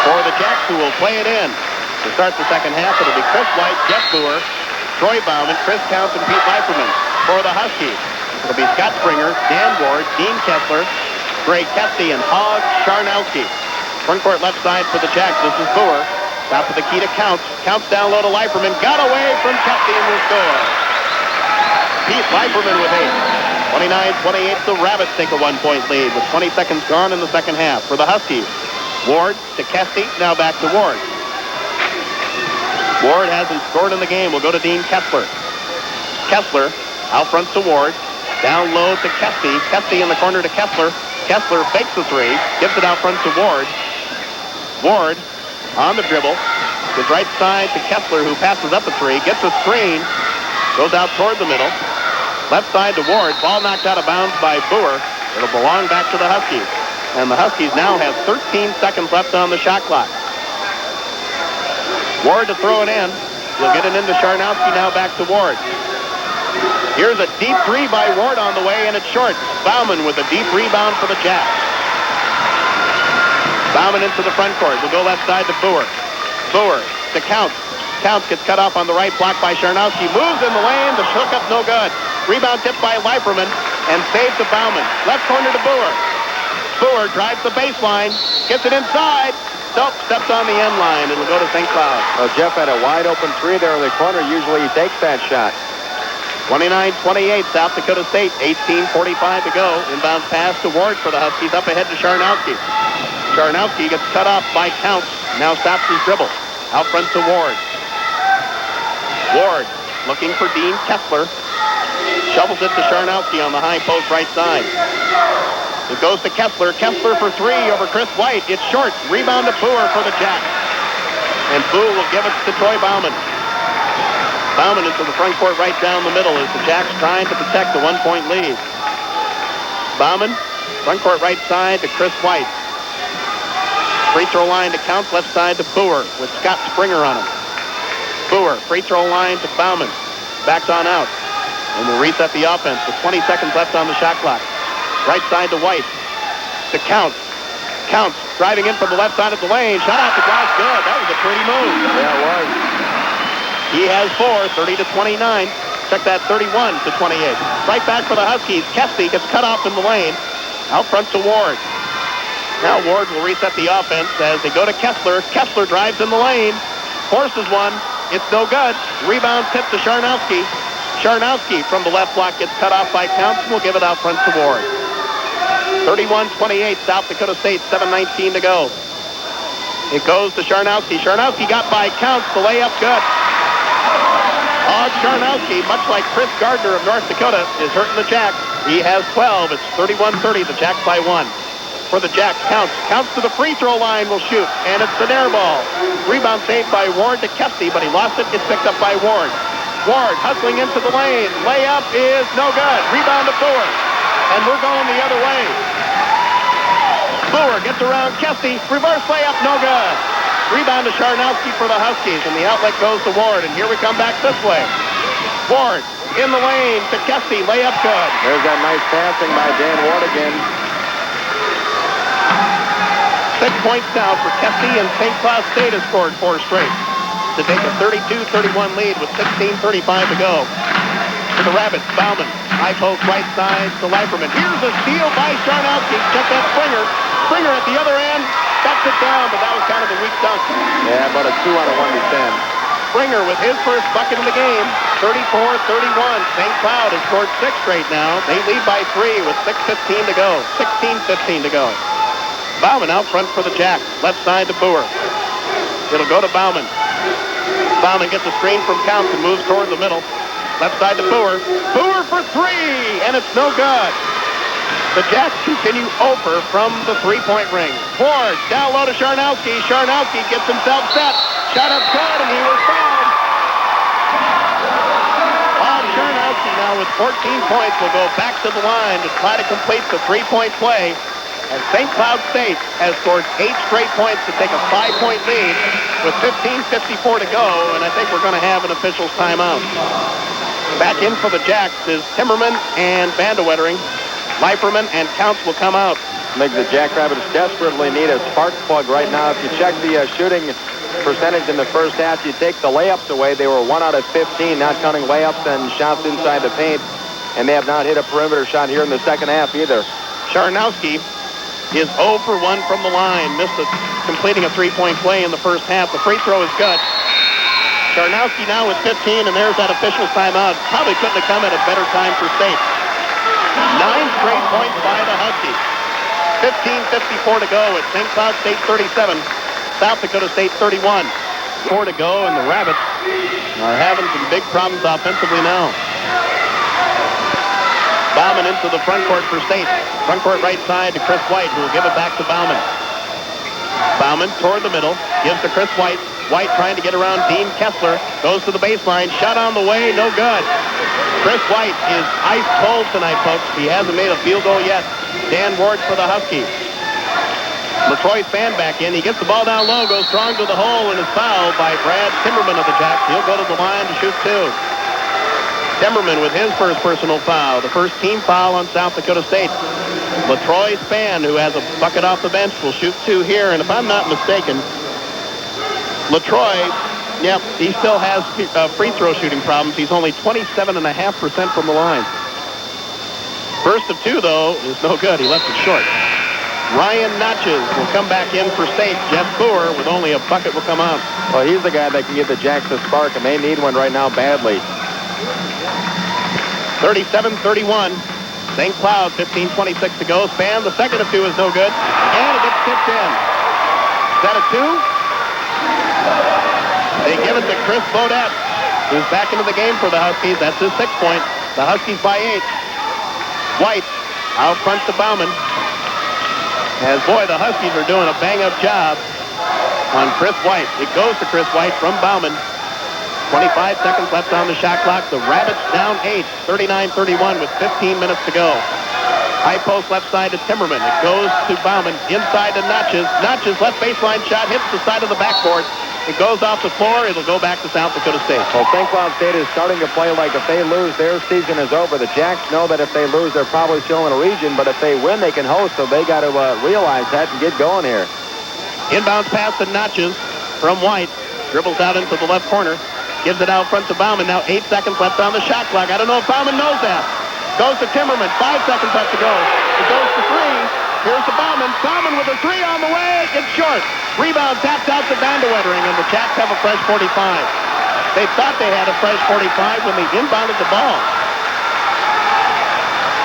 For the Jacks, who will play it in. To start the second half, it'll be Chris White, Jeff Boer, Troy Bauman, Chris Counts, and Pete Leiferman. For the Huskies, it'll be Scott Springer, Dan Ward, Dean Kessler, Greg Kesty, and Hogg Charnowski. Front court left side for the Jacks. This is Boer. Top of the key to Counts. Counts down low to Leiferman. Got away from Kesty and will score. Pete Leiperman with 8. 29-28, the Rabbits take a 1-point lead with 20 seconds gone in the second half. For the Huskies, Ward to Kesty, now back to Ward. Ward hasn't scored in the game. We'll go to Dean Kessler. Kessler out front to Ward. Down low to Kesty. Kesty in the corner to Kessler. Kessler fakes the three. Gives it out front to Ward. Ward on the dribble. His right side to Kessler, who passes up a three. Gets a screen. Goes out toward the middle. Left side to Ward. Ball knocked out of bounds by Boer. It'll belong back to the Huskies. And the Huskies now have 13 seconds left on the shot clock. Ward to throw it in. He'll get it into Sharnowski, now back to Ward. Here's a deep three by Ward on the way, and it's short. Bauman with a deep rebound for the Jacks. Bauman into the front court. We'll go left side to Boer. Boer to Counts. Counts gets cut off on the right block by Sharnowski. Moves in the lane. The hookup no good. Rebound tipped by Leiperman and saved to Bauman. Left corner to Boer. Boer drives the baseline. Gets it inside. Nope, steps on the end line. It'll go to St. Cloud. Well, Jeff had a wide open three there in the corner. Usually he takes that shot. 29-28, South Dakota State. 18:45 to go. Inbound pass to Ward for the Huskies. Up ahead to Sharnowski. Sharnowski gets cut off by Counts. Now stops his dribble. Out front to Ward. Ward looking for Dean Kessler. Shovels it to Sharnowski on the high post right side. It goes to Kessler. Kessler for three over Chris White. It's short. Rebound to Boer for the Jacks. And Boer will give it to Troy Bauman. Bauman into the front court right down the middle as the Jacks trying to protect the 1-point lead. Bauman, front court right side to Chris White. Free throw line to Counts, left side to Boer with Scott Springer on him. Boer, free throw line to Bauman. Backs on out. And we'll reset the offense with 20 seconds left on the shot clock. Right side to White. To Counts. Counts driving in from the left side of the lane. Shot out the glass, good. That was a pretty move. Yeah, it was. He has 4, 30-29. Check that, 31-28. Right back for the Huskies. Kesty gets cut off in the lane. Out front to Ward. Now Ward will reset the offense as they go to Kessler. Kessler drives in the lane. Forces one. It's no good. Rebound tip to Sharnowski. Sharnowski from the left block gets cut off by Counts and will give it out front to Ward. 31-28, South Dakota State, 7:19 to go. It goes to Sharnowski. Sharnowski got by Counts. The layup good. Sharnowski, much like Chris Gardner of North Dakota, is hurting the Jacks. He has 12. It's 31-30. The Jacks by 1. For the Jacks, Counts to the free throw line will shoot, and it's an air ball. Rebound saved by Ward to Kesty, but he lost it. It's picked up by Ward. Ward hustling into the lane. Layup is no good. Rebound to Boer, and we're going the other way. Boer gets around Kesty. Reverse layup, no good. Rebound to Sharnowski for the Huskies, and the outlet goes to Ward, and here we come back this way. Ward in the lane to Kesty. Layup good. There's that nice passing by Dan Ward again. 6 points now for Kesty, and St. Cloud State has scored 4 straight to take a 32-31 lead with 16:35 to go. For the Rabbits, Bauman, high post right side to Leiperman. Here's a steal by Sharnowski. Check that Springer. Springer at the other end. Backs it down, but that was kind of a weak dunk. Yeah, about a 2 on a 1 to 10. Springer with his first bucket in the game. 34-31. St. Cloud has scored 6 straight now. They lead by 3 with 6:15 to go. 16:15 to go. Bauman out front for the Jacks. Left side to Boer. It'll go to Bauman. Bauman gets a screen from Counts and moves toward the middle. Left side to Boer. Boer for 3, and it's no good. The Jacks continue over from the three-point ring. Ward down low to Sharnowski. Sharnowski gets himself set. Shot up good, and he was fouled. Sharnowski now with 14 points will go back to the line to try to complete the three-point play. And St. Cloud State has scored 8 straight points to take a 5-point lead with 15:54 to go, and I think we're going to have an official's timeout. Back in for the Jacks is Timmerman and Vandewettering. Leiperman and Counts will come out. I think the Jackrabbits desperately need a spark plug right now. If you check the shooting percentage in the first half, you take the layups away. They were 1 out of 15, not counting layups and shots inside the paint, and they have not hit a perimeter shot here in the second half either. Sharnowski is 0 for 1 from the line. Missed completing a three-point play in the first half. The free throw is good. Charnowski now with 15, and there's that official's timeout. Probably couldn't have come at a better time for State. 9 straight points by the Huskies. 15:54 to go at St. Cloud State 37, South Dakota State 31. 4 to go, and the Rabbits are having some big problems offensively now. Bauman into the front court for State. Front court right side to Chris White, who will give it back to Bauman. Bauman toward the middle, gives to Chris White. White trying to get around Dean Kessler. Goes to the baseline. Shot on the way. No good. Chris White is ice cold tonight, folks. He hasn't made a field goal yet. Dan Ward for the Huskies. LaTroy Span back in. He gets the ball down low, goes strong to the hole, and is fouled by Brad Timmerman of the Jacks. He'll go to the line to shoot 2. Timmerman with his first personal foul. The first team foul on South Dakota State. LaTroy Span, who has a bucket off the bench, will shoot 2 here. And if I'm not mistaken, LaTroy, yep, he still has free throw shooting problems. He's only 27.5% from the line. First of 2, though, is no good. He left it short. Ryan Notches will come back in for State. Jeff Boer, with only a bucket, will come out. Well, he's the guy that can give the Jacks a spark, and they need one right now badly. 37-31. St. Cloud, 15:26 to go. Span, the second of 2 is no good. And it gets tipped in. Is that a 2? They give it to Chris Bodette, who's back into the game for the Huskies. That's his 6th point. The Huskies by 8. White out front to Bauman. As, boy, the Huskies are doing a bang-up job on Chris White. It goes to Chris White from Bauman. 25 seconds left on the shot clock. The Rabbits down 8, 39-31 with 15 minutes to go. High post left side to Timmerman. It goes to Bauman. Inside to Notches. Notches left baseline shot hits the side of the backboard. It goes off the floor. It'll go back to South Dakota State. Well, St. Cloud State is starting to play like if they lose, their season is over. The Jacks know that if they lose, they're probably still in a region, but if they win, they can host, so they got to realize that and get going here. Inbounds pass to Notches from White. Dribbles out into the left corner. Gives it out front to Bauman. Now 8 seconds left on the shot clock. I don't know if Bauman knows that. Goes to Timmerman. 5 seconds left to go. It goes to 3. Here's to Bauman. Bauman with a 3 on the way. It's short. Rebound tapped out to Vandewettering, and the Jacks have a fresh 45. They thought they had a fresh 45 when they inbounded the ball.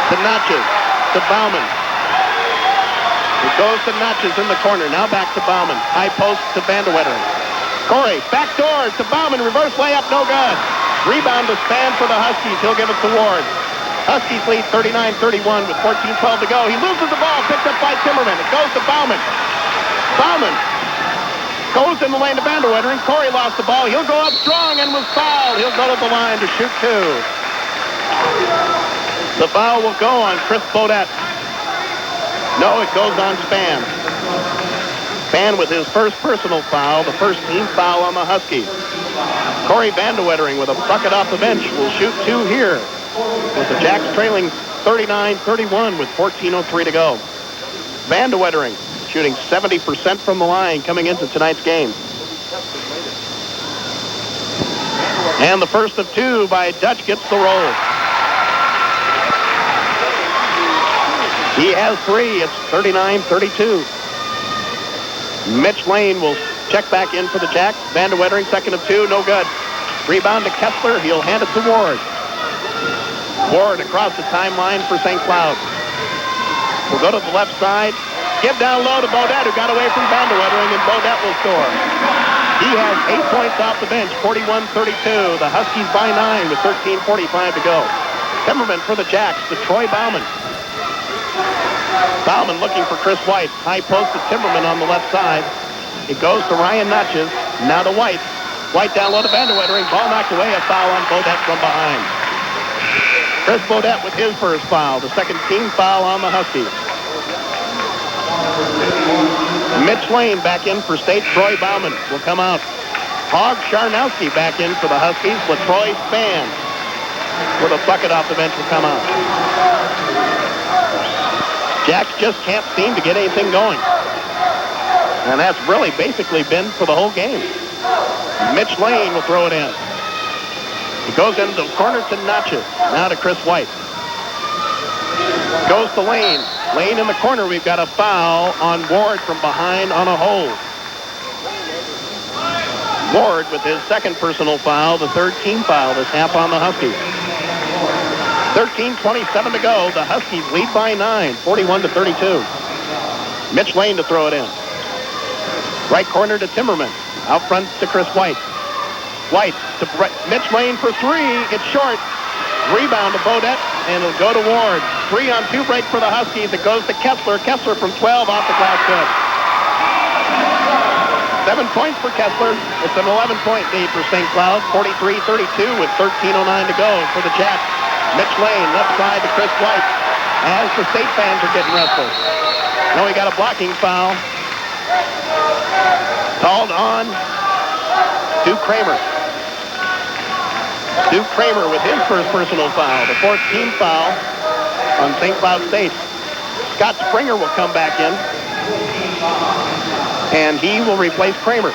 To Notches. To Bauman. It goes to Notches in the corner. Now back to Bauman. High post to Vandewettering. Corey, back door to Bauman. Reverse layup, no good. Rebound to Span for the Huskies. He'll give it to Ward. Huskies lead 39-31 with 14-12 to go. He loses the ball, picked up by Timmerman. It goes to Bauman. Bauman goes in the lane to Vandewettering. Corey lost the ball. He'll go up strong and was fouled. He'll go to the line to shoot 2. The foul will go on Chris Bodette. No, it goes on Span. Span with his first personal foul, the first team foul on the Huskies. Corey Vandewettering with a bucket off the bench will shoot 2 here, with the Jacks trailing 39-31 with 14:03 to go. Vandewettering shooting 70% from the line coming into tonight's game. And the first of 2 by Dutch gets the roll. He has 3. It's 39-32. Mitch Lane will check back in for the Jacks. Vandewettering, second of 2, no good. Rebound to Kessler. He'll hand it to Ward. Ward across the timeline for St. Cloud. We'll go to the left side. Give down low to Bodette, who got away from Vandewettering, and Bodette will score. He has 8 points off the bench, 41-32. The Huskies by 9 with 13:45 to go. Timmerman for the Jacks to Troy Bauman. Bauman looking for Chris White. High post to Timmerman on the left side. It goes to Ryan Notches. Now to White. White down low to Vandewettering. Ball knocked away. A foul on Bodette from behind. Chris Bodette with his first foul. The second team foul on the Huskies. Mitch Lane back in for State. Troy Bauman will come out. Hog Charnowski back in for the Huskies. LaTroy Span with a bucket off the bench will come out. Jacks just can't seem to get anything going. And that's really basically been for the whole game. Mitch Lane will throw it in. It goes into the corner to Notches. Now to Chris White. Goes to Lane. Lane in the corner. We've got a foul on Ward from behind on a hold. Ward with his second personal foul, the third team foul this half on the Huskies. 13:27 to go. The Huskies lead by 9, 41-32. Mitch Lane to throw it in. Right corner to Timmerman. Out front to Chris White. White to Mitch Lane for three. It's short. Rebound to Bodette, and it'll go to Ward. 3-on-2 break for the Huskies. It goes to Kessler. Kessler from 12 off the glass good. 7 points for Kessler. It's an 11-point lead for St. Cloud. 43-32 with 13:09 to go for the Jacks. Mitch Lane, left side to Chris White as the state fans are getting restless. Now we got a blocking foul called on Duke Kramer. Duke Kramer with his first personal foul, the fourth team foul on St. Cloud State. Scott Springer will come back in, and he will replace Kramer.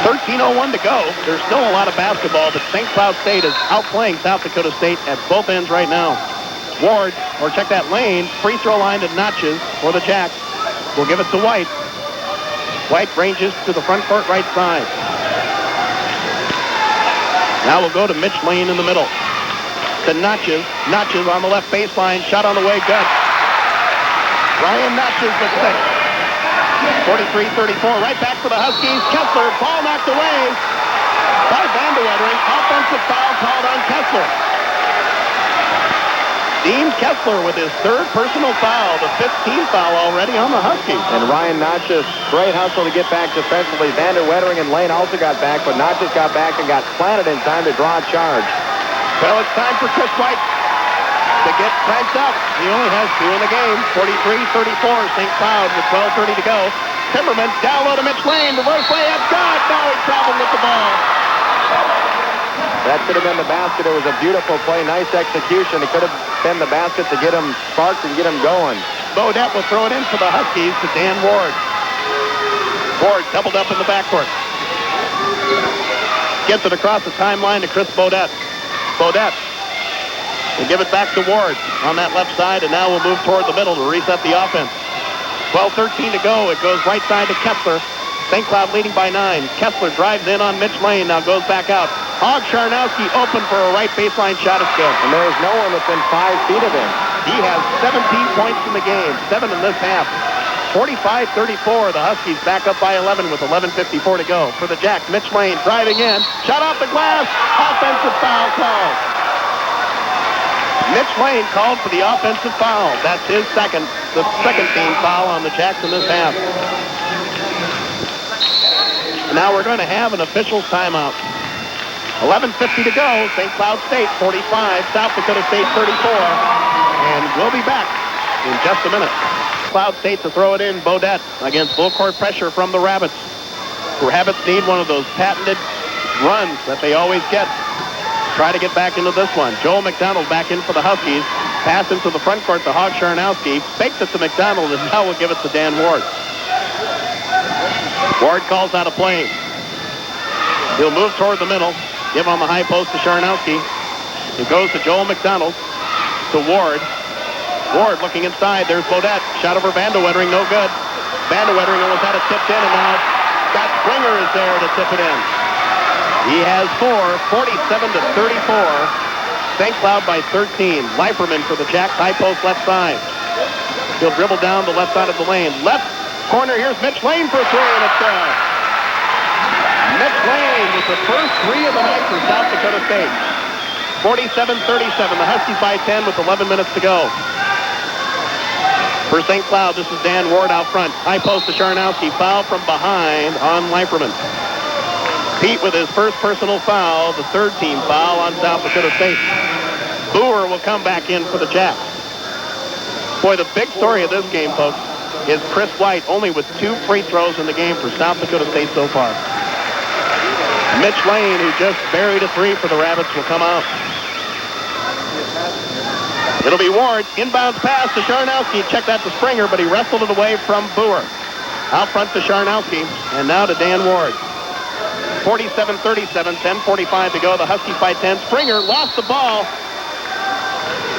13:01 to go. There's still a lot of basketball, but St. Cloud State is outplaying South Dakota State at both ends right now. Ward, or check that, Lane, free throw line to Notches for the Jacks. We'll give it to White. White ranges to the front court right side. Now we'll go to Mitch Lane in the middle. To Notches. Notches on the left baseline. Shot on the way, good. Ryan Notches with 6. 43-34. Right back for the Huskies. Kessler, ball knocked away by Vandewetering. Offensive foul called on Kessler. Dean Kessler with his third personal foul, the 15th foul already on the Huskies. And Ryan Notches, great hustle to get back defensively. Vandewetering and Lane also got back, but Notches got back and got planted in time to draw a charge. Well, it's time for Chris White to get cranked up. He only has 2 in the game. 43-34, St. Cloud with 12:30 to go. Timmerman down low to Mitch Lane. Reverse layup, good. Now he's traveling with the ball. That should have been the basket. It was a beautiful play, nice execution. It could have been the basket to get him sparked and get him going. Bodette will throw it in for the Huskies to Dan Ward. Ward doubled up in the backcourt. Gets it across the timeline to Chris Bodette. Bodette will give it back to Ward on that left side, and now we'll move toward the middle to reset the offense. 12:13 to go. It goes right side to Kessler. St. Cloud leading by 9. Kessler drives in on Mitch Lane, now goes back out. Hog Charnowski open for a right baseline shot. Is good. And there's no one within 5 feet of him. He has 17 points in the game, 7 in this half. 45-34, the Huskies back up by 11 with 11:54 to go. For the Jacks, Mitch Lane driving in. Shot off the glass. Offensive foul called. Mitch Lane called for the offensive foul. That's his second, the second team foul on the Jacks in this half. Now we're going to have an official timeout. 11:50 to go. St. Cloud State 45, South Dakota State 34. And we'll be back in just a minute. Cloud State to throw it in. Bodette against full court pressure from the Rabbits. The Rabbits need one of those patented runs that they always get. Try to get back into this one. Joel McDonald back in for the Huskies. Pass into the front court to Hog Charnowski. Fakes it to McDonald, and now we'll give it to Dan Ward. Ward calls out a play. He'll move toward the middle. Give on the high post to Charnowski. It goes to Joel McDonald. To Ward. Ward looking inside. There's Bodette. Shot over Vandewetering. No good. Vandewetering almost had it tipped in, and now Scott Springer is there to tip it in. He has 4, 47-34. St. Cloud by 13. Leiferman for the Jacks. High post left side. He'll dribble down the left side of the lane. Left corner. Here's Mitch Lane for 3, and it's good. Mitch Lane with the first 3 of the night for South Dakota State. 47-37. The Huskies by 10 with 11 minutes to go. For St. Cloud, this is Dan Ward out front. High post to Charnowski. Foul from behind on Leiferman. Pete with his first personal foul, the third team foul on South Dakota State. Boer will come back in for the Jacks. Boy, the big story of this game, folks, is Chris White only with 2 free throws in the game for South Dakota State so far. Mitch Lane, who just buried a 3 for the Rabbits, will come out. It'll be Ward. Inbounds pass to Charnowski. Check that to Springer, but he wrestled it away from Boer. Out front to Charnowski, and now to Dan Ward. 47-37, 10:45 to go. The Huskies by 10. Springer lost the ball.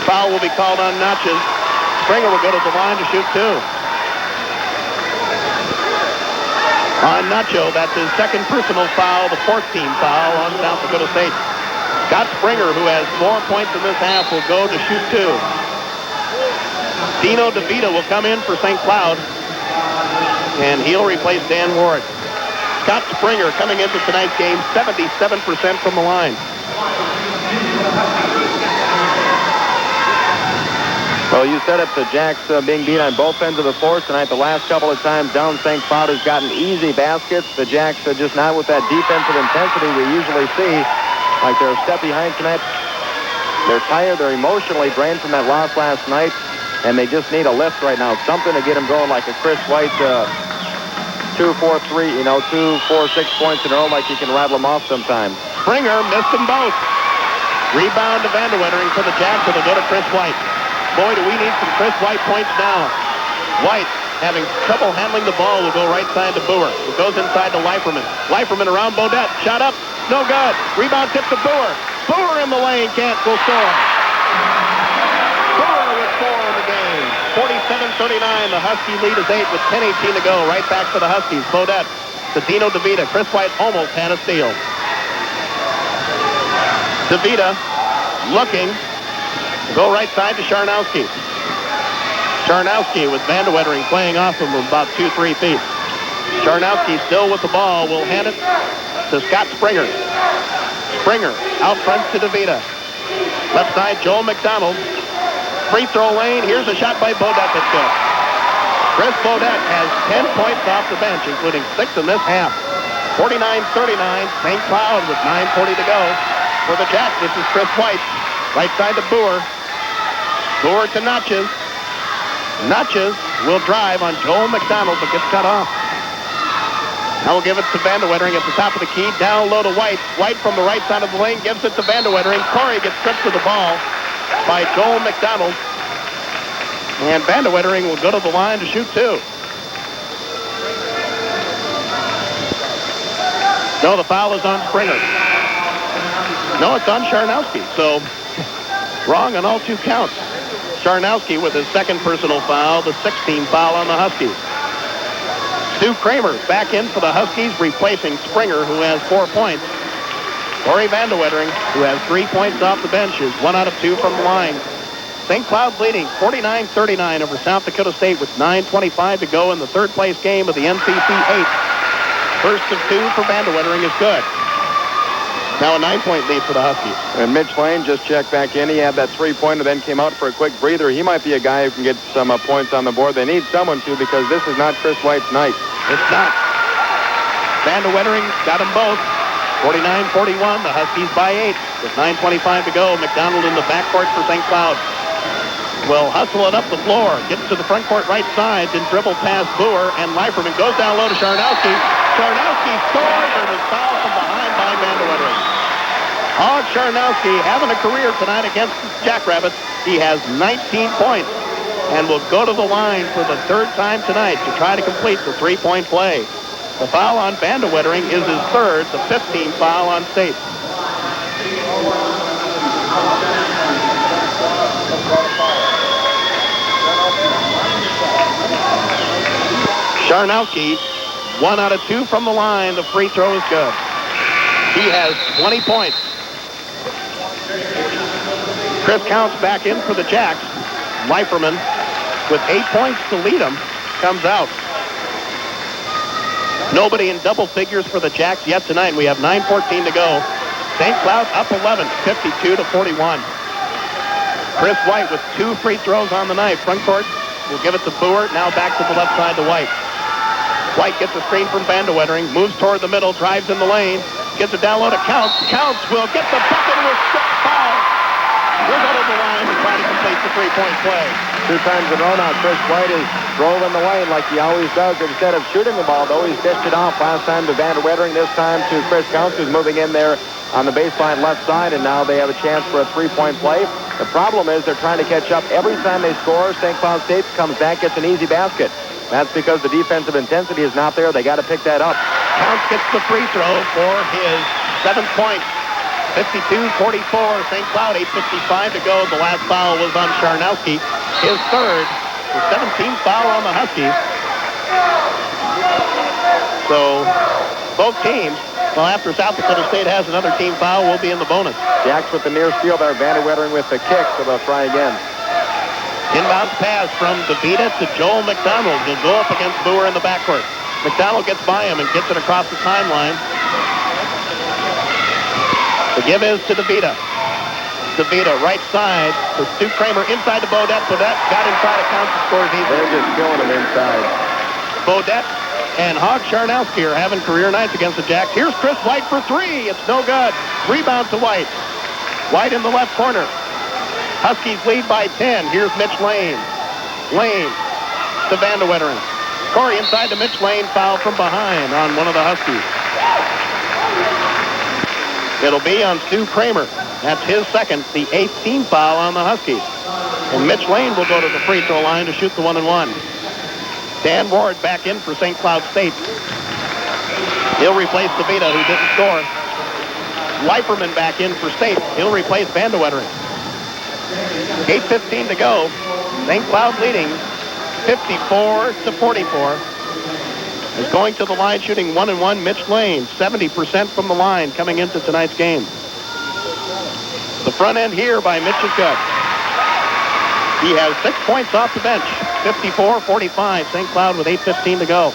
Foul will be called on Notches. Springer will go to the line to shoot 2. On Nacho, that's his second personal foul, the fourth team foul on South Dakota State. Scott Springer, who has 4 points in this half, will go to shoot 2. Dino DeVita will come in for St. Cloud, and he'll replace Dan Ward. Scott Springer coming into tonight's game, 77% from the line. Well, you said it, the Jacks being beat on both ends of the floor tonight. The last couple of times down, St. Cloud has gotten easy baskets. The Jacks are just not with that defensive intensity we usually see. Like they're a step behind tonight. They're tired. They're emotionally drained from that loss last night, and they just need a lift right now. Something to get them going, like a Chris White 2-4-3, 2, 4, 6 points in a row, like you can rattle them off sometimes. Springer missed them both. Rebound to Vanderwettering for the Jacks. It'll go to Chris White. Boy, do we need some Chris White points now. White, having trouble handling the ball, will go right side to Boer. It goes inside to Leiferman. Leiferman around Bodette. Shot up. No good. Rebound tip to Boer. Boer in the lane. Can't go score. Boer with 4 in the game. 47-39. The Husky lead is 8 with 10:18 to go. Right back for the Huskies. Bodette to Dino DeVita. Chris White almost had a steal. DeVita looking. Go right side to Charnowski. Charnowski with Vanderwettering playing off him about 2-3 feet. Charnowski still with the ball. Will hand it to Scott Springer. Springer out front to DeVita. Left side, Joel McDonald. Free throw lane. Here's a shot by Bodette that's good. Chris Bodette has 10 points off the bench, including 6 in this half. 49-39. St. Cloud with 9:40 to go. For the Jacks, this is Chris White. Right side to Boer. Boer to Natchez. Natchez will drive on Joel McDonald, but gets cut off. Now we'll give it to Vanderwettering at the top of the key. Down low to White. White from the right side of the lane gives it to Vanderwettering. Corey gets stripped to the ball by Joel McDonald. And Vanderwettering will go to the line to shoot 2. No, the foul is on Springer. No, it's on Charnowski. So wrong on all 2 counts. Charnowski with his second personal foul, the 16th foul on the Huskies. Stu Kramer back in for the Huskies, replacing Springer, who has 4 points. Corey Vanderwettering, who has 3 points off the bench, is 1 out of 2 from the line. St. Cloud leading 49-39 over South Dakota State with 9:25 to go in the third place game of the NCC 8. First of 2 for Vanderwettering is good. Now a 9-point lead for the Huskies. And Mitch Lane just checked back in. He had that 3-pointer, then came out for a quick breather. He might be a guy who can get some points on the board. They need someone to, because this is not Chris White's night. It's not. Vanderwettering got them both. 49-41. The Huskies by 8 with 9:25 to go. McDonald in the backcourt for St. Cloud. Will hustle it up the floor. Gets to the front court right side. Then dribble past Boer. And Leiferman goes down low to Charnowski. Charnowski scores and is fouled from behind by Vanderwettering. Hog Charnowski having a career tonight against the Jackrabbits. He has 19 points and will go to the line for the 3rd time tonight to try to complete the 3-point play. The foul on Vanderwettering is his 3rd, the 15th foul on State. Charnowski, 1 out of 2 from the line. The free throw is good. He has 20 points. Chris Counts back in for the Jacks. Leiferman, with 8 points to lead him, comes out. Nobody in double figures for the Jacks yet tonight. We have 9:14 to go. St. Cloud up 11, 52-41. Chris White with 2 free throws on the night. Front court will give it to Boer. Now back to the left side to White. White gets a screen from Vanderwettering. Moves toward the middle. Drives in the lane. Gets it down low to Counts. Counts will get the bucket with 6 fouls. We'll go to the line and try to complete the 3-point play. 2 times in a row now, Chris White is drove in the lane like he always does. Instead of shooting the ball, though, he's dished it off. Last time to Vanderwettering, this time to Chris Counts, who's moving in there on the baseline left side, and now they have a chance for a 3-point play. The problem is they're trying to catch up. Every time they score, St. Cloud State comes back, gets an easy basket. That's because the defensive intensity is not there. They got to pick that up. Counts gets the free throw for his 7th point. 52-44. St. Cloud, 8:55 to go. The last foul was on Charnowski. His 3rd, the 17th foul on the Huskies. So both teams, well, after South Dakota State has another team foul, will be in the bonus. Jacks with the near steal there. Van der Wettering with the kick, so they'll try again. Inbound pass from DeVita to Joel McDonald. He'll go up against Boer in the backcourt. McDonald gets by him and gets it across the timeline. The give is to DeVita. DeVita, right side to Stu Kramer, inside to Bodette. Bodette got inside, it counts and scores easily. They're just killing him inside. Bodette and Hog Charnowski are having career nights against the Jacks. Here's Chris White for three. It's no good. Rebound to White. White in the left corner. Huskies lead by 10. Here's Mitch Lane. Lane to Van der Wettering. Corey inside to Mitch Lane, foul from behind on one of the Huskies. It'll be on Stu Kramer. That's his second, the 8th team foul on the Huskies. And Mitch Lane will go to the free throw line to shoot the 1-and-1. Dan Ward back in for St. Cloud State. He'll replace DeVita, who didn't score. Leiferman back in for State. He'll replace Van der Wettering. 8:15 to go. St. Cloud leading 54-44. Is going to the line shooting 1-and-1. Mitch Lane, 70% from the line coming into tonight's game. The front end here by Mitch is good. He has 6 points off the bench. 54-45. St. Cloud with 8:15 to go.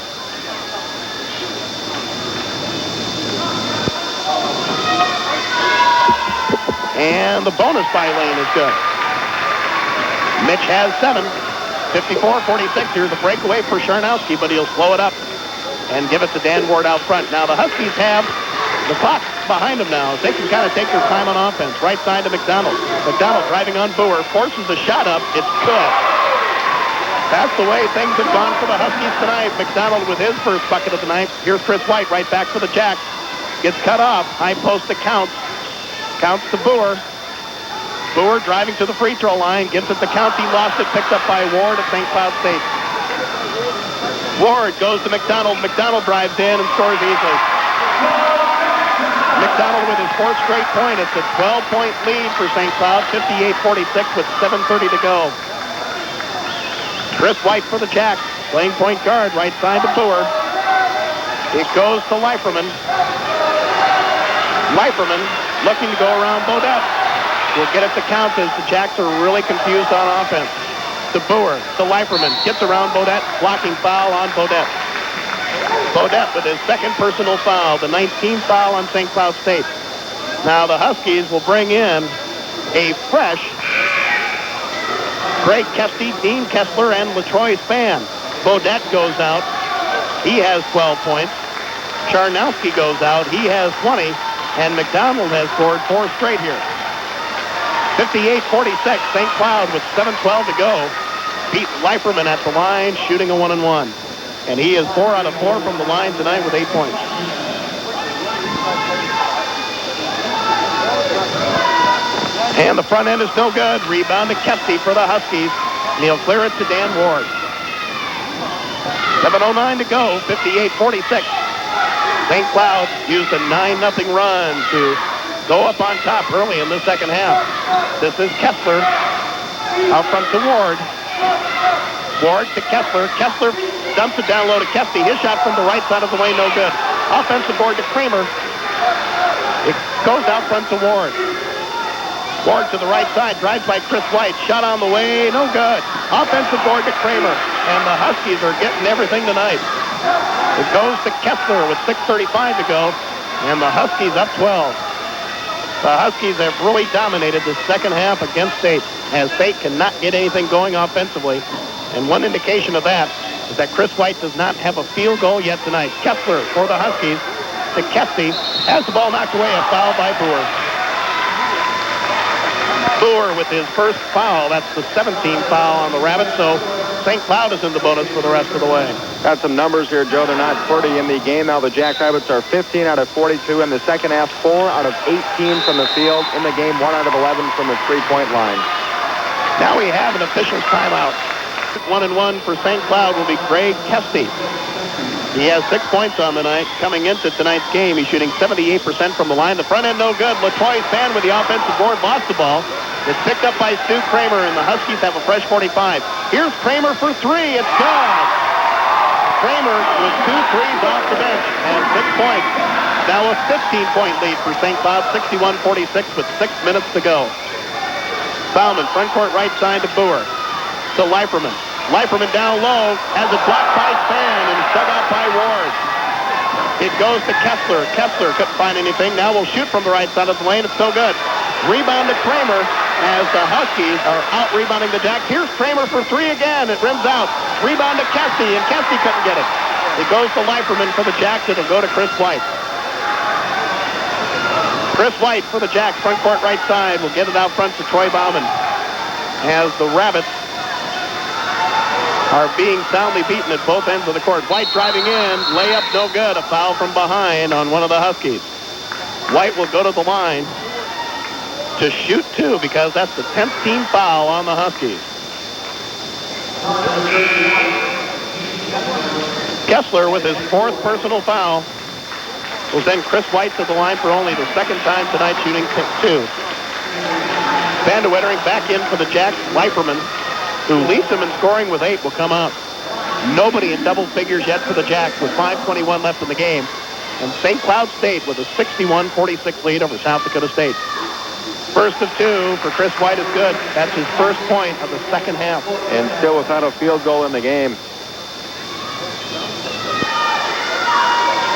And the bonus by Lane is good. Mitch has 7. 54-46. Here's a breakaway for Charnowski, but he'll slow it up and give it to Dan Ward out front. Now the Huskies have the clock behind them now. They can kind of take their time on offense. Right side to McDonald. McDonald driving on Boer. Forces a shot up. It's good. That's the way things have gone for the Huskies tonight. McDonald with his first bucket of the night. Here's Chris White right back for the Jacks. Gets cut off. High post to Counts. Counts to Boer. Boer driving to the free throw line. Gives it to Counts. He lost it. Picked up by Ward at St. Cloud State. Ward goes to McDonald. McDonald drives in and scores easily. McDonald with his 4th straight point. It's a 12-point lead for St. Cloud. 58-46 with 7:30 to go. Chris White for the Jacks. Playing point guard. Right side to Boer. It goes to Leiferman. Leiferman looking to go around Bodette. We'll get it to Counts as the Jacks are really confused on offense. To Boer, to Leiferman, gets around Bodette, blocking foul on Bodette. Bodette with his second personal foul, the 19th foul on St. Cloud State. Now the Huskies will bring in a fresh Greg Kesty, Dean Kessler, and LaTroy Spann. Bodette goes out. He has 12 points. Charnowski goes out. He has 20. And McDonald has scored 4 straight here. 58-46, St. Cloud with 7:12 to go. Pete Leiferman at the line, shooting a 1-and-1. And he is 4 out of 4 from the line tonight with 8 points. And the front end is no good. Rebound to Kesty for the Huskies. And he'll clear it to Dan Ward. 7:09 to go, 58-46. St. Cloud used a 9-0 run to go up on top early in the second half. This is Kessler out front to Ward. Ward to Kessler. Kessler dumps it down low to Kesty. His shot from the right side of the way, no good. Offensive board to Kramer. It goes out front to Ward. Ward to the right side, drives by Chris White. Shot on the way, no good. Offensive board to Kramer. And the Huskies are getting everything tonight. It goes to Kessler with 6:35 to go. And the Huskies up 12. The Huskies have really dominated the second half against State, as State cannot get anything going offensively. And one indication of that is that Chris White does not have a field goal yet tonight. Kessler for the Huskies to Kesty. Has the ball knocked away, a foul by Boer. Boer with his first foul. That's the 17th foul on the Rabbits. So St. Cloud is in the bonus for the rest of the way. Got some numbers here, Joe. They're not pretty in the game. Now the Jackrabbits are 15 out of 42 in the second half, 4 out of 18 from the field. In the game, 1 out of 11 from the three-point line. Now we have an official timeout. 1-and-1 for St. Cloud will be Greg Kesty. He has 6 points on the night. Coming into tonight's game, he's shooting 78% from the line. The front end no good. LaTroy Spann with the offensive board lost the ball. It's picked up by Stu Kramer, and the Huskies have a fresh 45. Here's Kramer for 3. It's good. Kramer with 2 threes off the bench and 6 points. Now a 15-point lead for St. Cloud, 61-46 with 6 minutes to go. Bauman, front court right side to Boer. To Leiperman. Leiperman down low, has it blocked by Span and dug out by Ward. It goes to Kessler. Kessler couldn't find anything. Now will shoot from the right side of the lane. It's no good. Rebound to Kramer as the Huskies are out-rebounding the Jacks. Here's Kramer for 3 again. It rims out. Rebound to Kesty, and Kesty couldn't get it. It goes to Leiperman for the Jacks. It'll go to Chris White. Chris White for the Jacks, front court right side. Will get it out front to Troy Bauman as the Rabbits are being soundly beaten at both ends of the court. White driving in, layup no good. A foul from behind on one of the Huskies. White will go to the line to shoot 2 because that's the 10th team foul on the Huskies. Kessler with his 4th personal foul will send Chris White to the line for only the 2nd time tonight, shooting 2. Van de Wettering back in for the Jacks. Leiperman, who leads them in scoring with 8, will come out. Nobody in double figures yet for the Jacks with 5:21 left in the game. And St. Cloud State with a 61-46 lead over South Dakota State. First of 2 for Chris White is good. That's his first point of the second half. And still without a field goal in the game.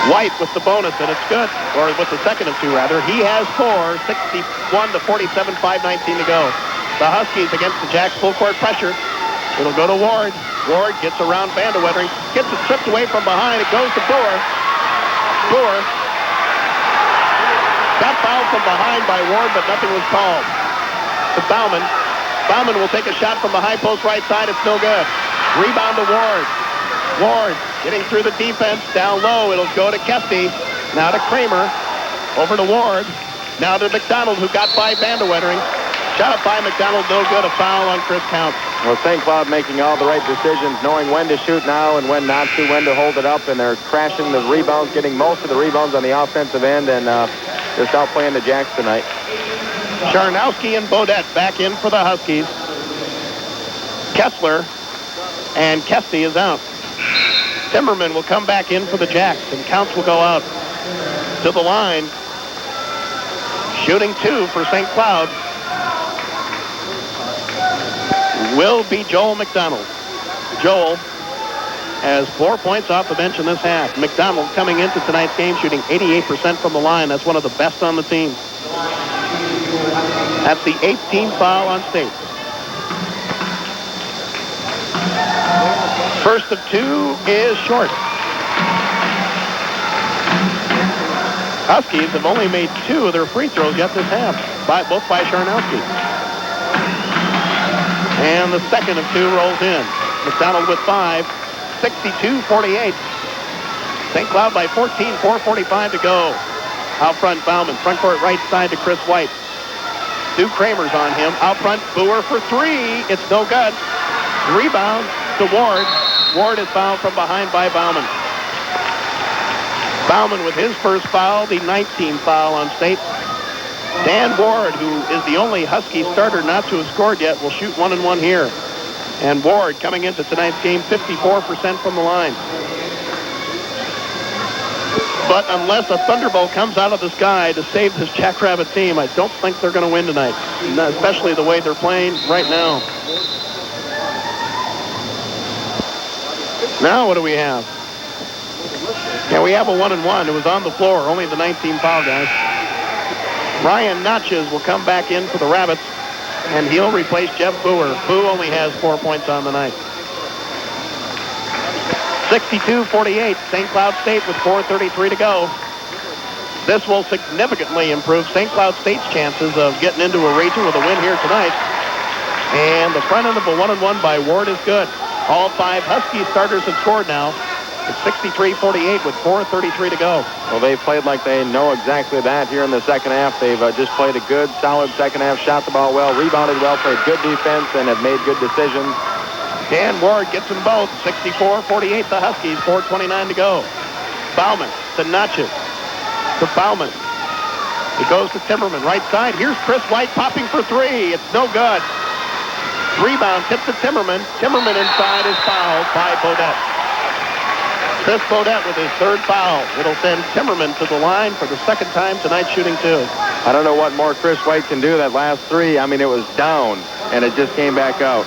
White with the bonus, and it's good. Or with the second of 2, rather. He has 4, 61-47, 5:19 to go. The Huskies against the Jacks, full court pressure. It'll go to Ward. Ward gets around Van de Wettering, gets it stripped away from behind. It goes to Boer. Boer got fouled from behind by Ward, but nothing was called. To Bauman. Bauman will take a shot from the high post right side. It's no good. Rebound to Ward. Ward getting through the defense. Down low. It'll go to Kesty. Now to Kramer. Over to Ward. Now to McDonald, who got by Van de Wettering. Shot up by McDonald, no good. A foul on Chris Counts. Well, St. Cloud making all the right decisions, knowing when to shoot now and when not to, when to hold it up, and they're crashing the rebounds, getting most of the rebounds on the offensive end, and just outplaying the Jacks tonight. Charnowski and Bodette back in for the Huskies. Kessler and Kesty is out. Timberman will come back in for the Jacks, and Counts will go out to the line. Shooting 2 for St. Cloud will be Joel McDonald. Joel has 4 points off the bench in this half. McDonald coming into tonight's game shooting 88% from the line. That's one of the best on the team. That's the 8th team foul on State. First of 2 is short. Huskies have only made 2 of their free throws yet this half, both by Charnowski. And the second of 2 rolls in. McDonald with 5, 62-48. St. Cloud by 14, 4:45 to go. Out front, Bauman, front court right side to Chris White. 2 Kramers on him. Out front, Boer for 3. It's no good. Rebound to Ward. Ward is fouled from behind by Bauman. Bauman with his first foul, the 19th foul on State. Dan Ward, who is the only Husky starter not to have scored yet, will shoot 1 and 1 here. And Ward coming into tonight's game, 54% from the line. But unless a thunderbolt comes out of the sky to save this Jackrabbit team, I don't think they're going to win tonight, especially the way they're playing right now. Now what do we have? Yeah, we have a 1 and 1. It was on the floor, only the 19 foul guys. Ryan Notches will come back in for the Rabbits, and he'll replace Jeff Boer. Boo only has 4 points on the night. 62-48, St. Cloud State with 4:33 to go. This will significantly improve St. Cloud State's chances of getting into a region with a win here tonight. And the front end of a 1 and 1 by Ward is good. All 5 Husky starters have scored now. It's 63-48 with 4:33 to go. Well, they've played like they know exactly that here in the second half. They've just played a good, solid second half, shot the ball well, rebounded well, played good defense, and have made good decisions. Dan Ward gets them both. 64-48 the Huskies, 4:29 to go. Bauman to Notches. To Bauman. It goes to Timberman, right side. Here's Chris White popping for 3. It's no good. Rebound, tip to Timberman. Timberman inside is fouled by Bodette. Chris Bodette with his third foul. It'll send Timmerman to the line for the second time tonight, shooting 2. I don't know what more Chris White can do. That last 3, I mean, it was down, and it just came back out.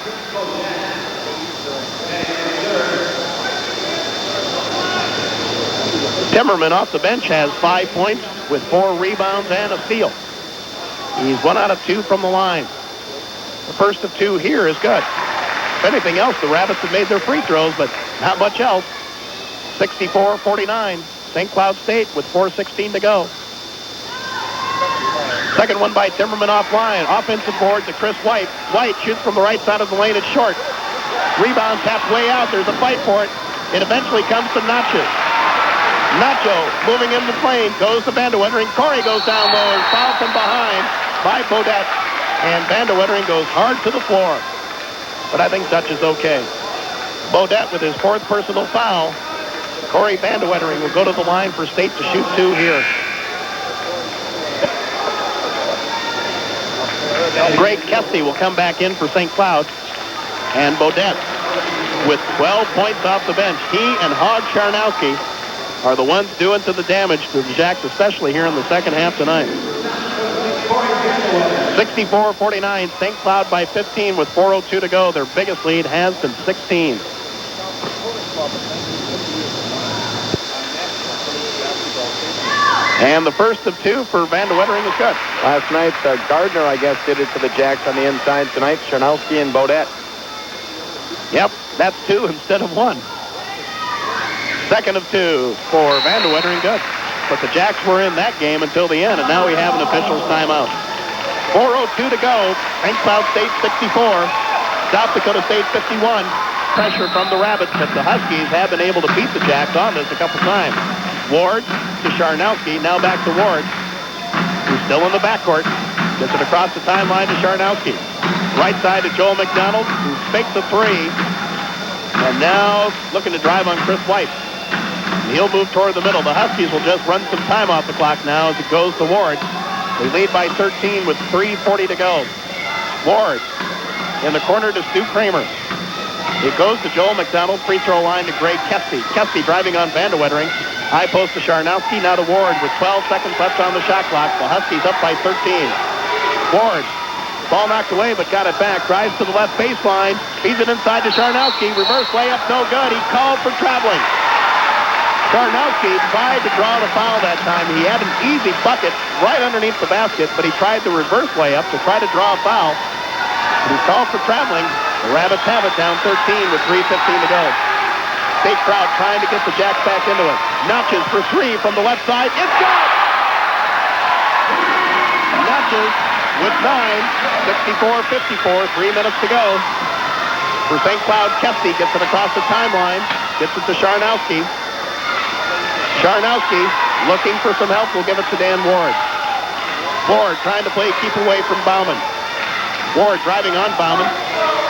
Timmerman off the bench has 5 points with 4 rebounds and a steal. He's 1 out of 2 from the line. The first of 2 here is good. If anything else, the Rabbits have made their free throws, but not much else. 64-49. St. Cloud State with 4:16 to go. Second one by Timmerman offline. Offensive board to Chris White. White shoots from the right side of the lane. It's short. Rebound tapped way out. There's a fight for it. It eventually comes to Natchez. Nacho moving in the lane. Goes to Vandewettering. Corey goes down low and fouled from behind by Bodette. And Vandewettering goes hard to the floor. But I think Dutch is okay. Bodette with his 4th personal foul. Corey Vandewettering will go to the line for State to shoot 2 here. Greg Kesty will come back in for St. Cloud. And Bodette with 12 points off the bench. He and Hog Charnowski are the ones doing to the damage to the Jacks, especially here in the second half tonight. 64-49, St. Cloud by 15 with 4:02 to go. Their biggest lead has been 16. And the first of 2 for Vandewettering is good. Last night, Gardner, I guess, did it to the Jacks on the inside. Tonight, Charnowski and Bodette. Yep, that's 2 instead of 1. Second of 2 for Vandewettering, good. But the Jacks were in that game until the end, and now we have an official's timeout. 4:02 to go. St. Cloud State 64. South Dakota State 51. Pressure from the Rabbits, but the Huskies have been able to beat the Jacks on this a couple times. Ward to Charnowski. Now back to Ward, who's still in the backcourt. Gets it across the timeline to Charnowski. Right side to Joel McDonald, who fakes a 3. And now looking to drive on Chris White. And he'll move toward the middle. The Huskies will just run some time off the clock now as it goes to Ward. They lead by 13 with 3:40 to go. Ward in the corner to Stu Kramer. It goes to Joel McDonald. Free throw line to Greg Kesty. Kesty driving on Vandewettering. High post to Charnowski. Now to Ward with 12 seconds left on the shot clock. The Huskies up by 13. Ward. Ball knocked away, but got it back. Drives to the left baseline. Feeds it inside to Charnowski. Reverse layup, no good. He called for traveling. Charnowski tried to draw the foul that time. He had an easy bucket right underneath the basket, but he tried the reverse layup to try to draw a foul. He called for traveling. The Rabbits have it down 13 with 3:15 to go. State crowd trying to get the Jacks back into it. Natchez for 3 from the left side. It's good! Natchez with 9. 64-54. 3 minutes to go. For St. Cloud, Kesty gets it across the timeline. Gets it to Charnowski. Charnowski looking for some help. We'll give it to Dan Ward. Ward trying to play keep away from Bauman. Ward driving on Bauman.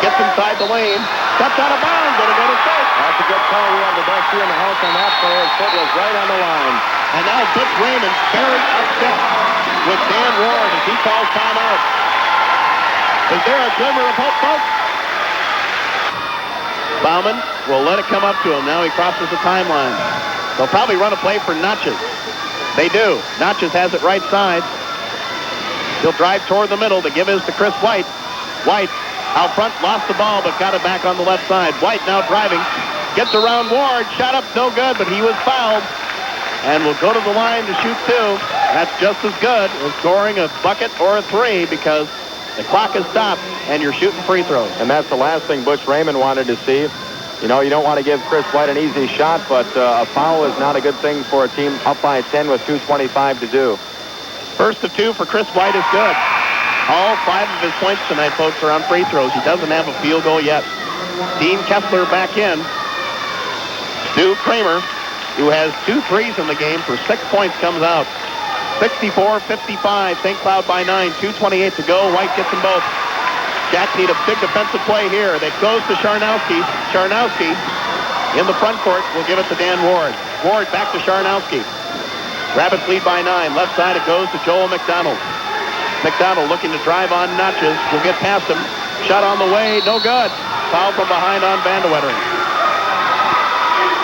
Gets inside the lane. Steps out of bounds. Going to go to State. That's a good call. We have the best in the house on that play. His foot was right on the line. And now Butch Raymond very upset with Dan Ward as he calls timeout. Is there a glimmer of hope, folks? Bauman will let it come up to him. Now he crosses the timeline. They'll probably run a play for Natchez. They do. Natchez has it right side. He'll drive toward the middle to give his to Chris White. White out front, lost the ball, but got it back on the left side. White now driving. Gets around Ward. Shot up, no good, but he was fouled. And will go to the line to shoot 2. That's just as good as scoring a bucket or a 3 because the clock is stopped and you're shooting free throws. And that's the last thing Butch Raymond wanted to see. You know, you don't want to give Chris White an easy shot, but a foul is not a good thing for a team up by 10 with 2:25 to do. First of 2 for Chris White is good. All 5 of his points tonight, folks, are on free throws. He doesn't have a field goal yet. Dean Kessler back in. Stu Kramer, who has 2 threes in the game for 6 points, comes out. 64-55, St. Cloud by 9, 2:28 to go. White gets them both. Jacks need a big defensive play here. That goes to Charnowski. Charnowski in the front court will give it to Dan Ward. Ward back to Charnowski. Rabbits lead by 9. Left side it goes to Joel McDonald. McDonald looking to drive on Natchez. Will get past him. Shot on the way. No good. Foul from behind on Vandewettering.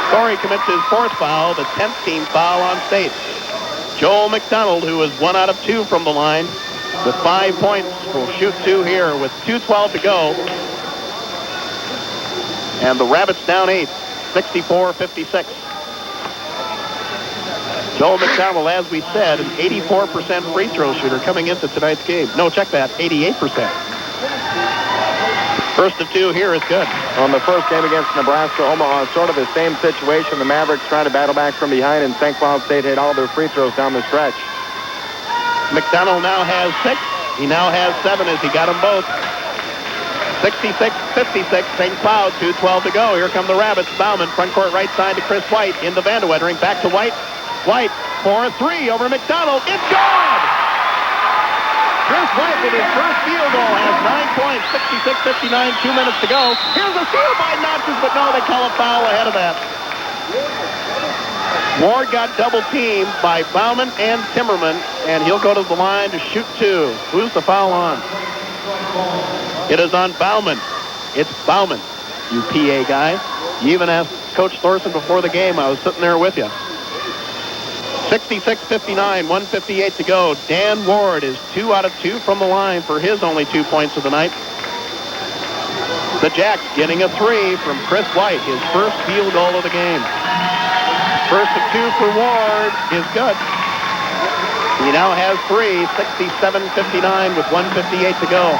Story commits his 4th foul, the 10th team foul on State. Joel McDonald, who is 1 out of 2 from the line, with 5 points, will shoot 2 here with 2:12 to go. And the Rabbits down 8, 64-56. Joel McDonald, as we said, an 84% free throw shooter coming into tonight's game. No, check that, 88%. First of 2 here is good. On the first game against Nebraska, Omaha, sort of the same situation. The Mavericks trying to battle back from behind, and St. Cloud State hit all their free throws down the stretch. McDonald now has 6. He now has 7 as he got them both. 66-56, St. Cloud, 2:12 to go. Here come the Rabbits. Bauman, front court right side to Chris White. Into Vandewettering, back to White. White for 3 over McDonald. It's good! Chris White with his first field goal has 9 points, 66-59, 2 minutes to go. Here's a steal by Notches, but no, they call a foul ahead of that. Ward got double teamed by Bauman and Timmerman, and he'll go to the line to shoot 2. Who's the foul on? It is on Bauman. It's Bauman, you PA guy. You even asked Coach Thorson before the game. I was sitting there with you. 66-59, 1:58 to go. Dan Ward is 2 out of 2 from the line for his only 2 points of the night. The Jacks getting a 3 from Chris White, his first field goal of the game. First of 2 for Ward is good. He now has 3, 67-59 with 1:58 to go.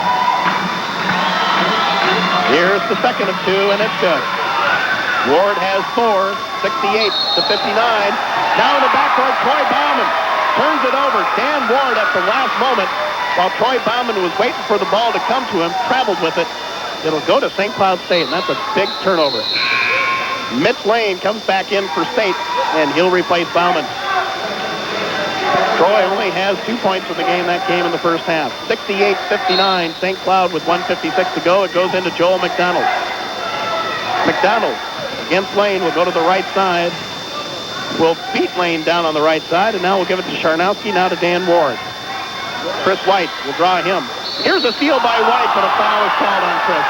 Here's the second of 2, and it's good. Ward has 4, 68-59. Now in the backcourt, Troy Bauman turns it over. Dan Ward at the last moment, while Troy Bauman was waiting for the ball to come to him, traveled with it. It'll go to St. Cloud State, and that's a big turnover. Mitch Lane comes back in for State, and he'll replace Bauman. Troy only has 2 points in the game that game in the first half. 68-59, St. Cloud with 1:56 to go. It goes into Joel McDonald. McDonald against Lane will go to the right side. Will beat Lane down on the right side, and now we'll give it to Charnowski, now to Dan Ward. Chris White will draw him. Here's a steal by White, but a foul is called on Chris.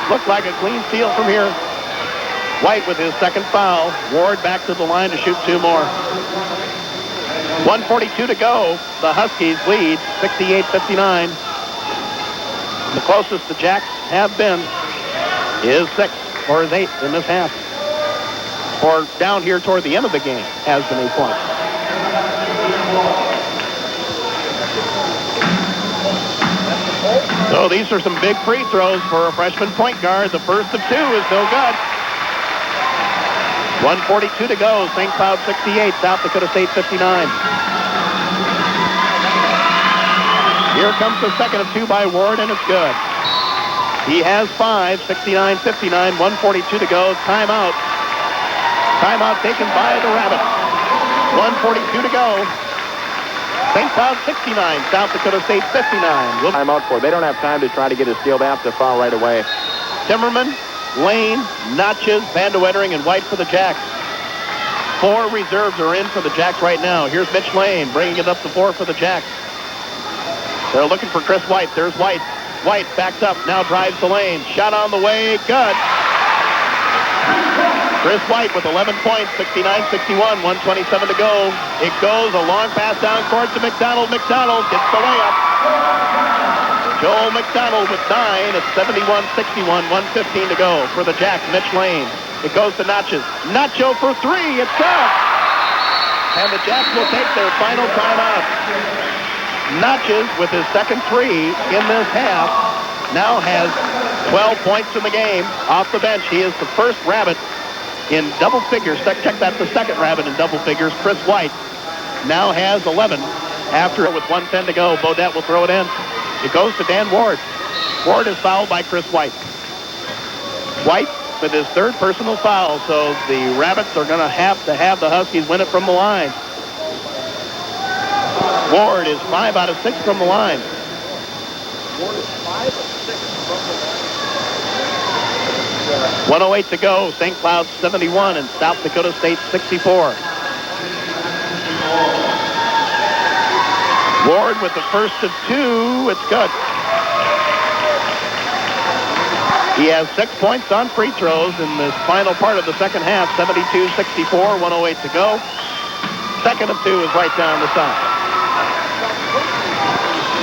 Looked like a clean steal from here. White with his second foul. Ward back to the line to shoot 2 more. 1:42 to go. The Huskies lead 68-59. The closest the Jacks have been is 6 or is 8 in this half. Or down here toward the end of the game has been 8 points. So these are some big free throws for a freshman point guard. The first of 2 is no good. 1:42 to go. St. Cloud 68, South Dakota State 59. Here comes the second of 2 by Ward, and it's good. He has 5, 69-59, 1:42 to go. Timeout. Timeout taken by the Rabbits. 1:42 to go. St. Cloud 69, South Dakota State 59. Timeout for. They don't have time to try to get a steal. They have to foul right away. Timmerman, Lane, Notches, Vandewettering, and White for the Jacks. 4 reserves are in for the Jacks right now. Here's Mitch Lane bringing it up to 4 for the Jacks. They're looking for Chris White. There's White. White backs up, now drives the lane. Shot on the way, good. Chris White with 11 points, 69-61, 1:27 to go. It goes, a long pass down court to McDonald. McDonald gets the layup. Joel McDonald with 9 at 71-61, 1:15 to go for the Jacks. Mitch Lane. It goes to Notches. Nacho for 3, it's good. And the Jacks will take their final timeout. Notches with his second 3 in this half now has 12 points in the game off the bench. He is the first Rabbit in double figures. Check that, the second Rabbit in double figures. Chris White now has 11 after with 1:10 to go. Bodette will throw it in. It goes to Dan Ward. Ward is fouled by Chris White. White with his 3rd personal foul, so the Rabbits are going to have the Huskies win it from the line. Ward is 5 out of 6 from the line. Ward is 5 of 6 from the line. 1:08 to go. St. Cloud 71 and South Dakota State 64. Ward with the first of 2. It's good. He has 6 points on free throws in this final part of the second half. 72-64, 1:08 to go. Second of 2 is right down the side.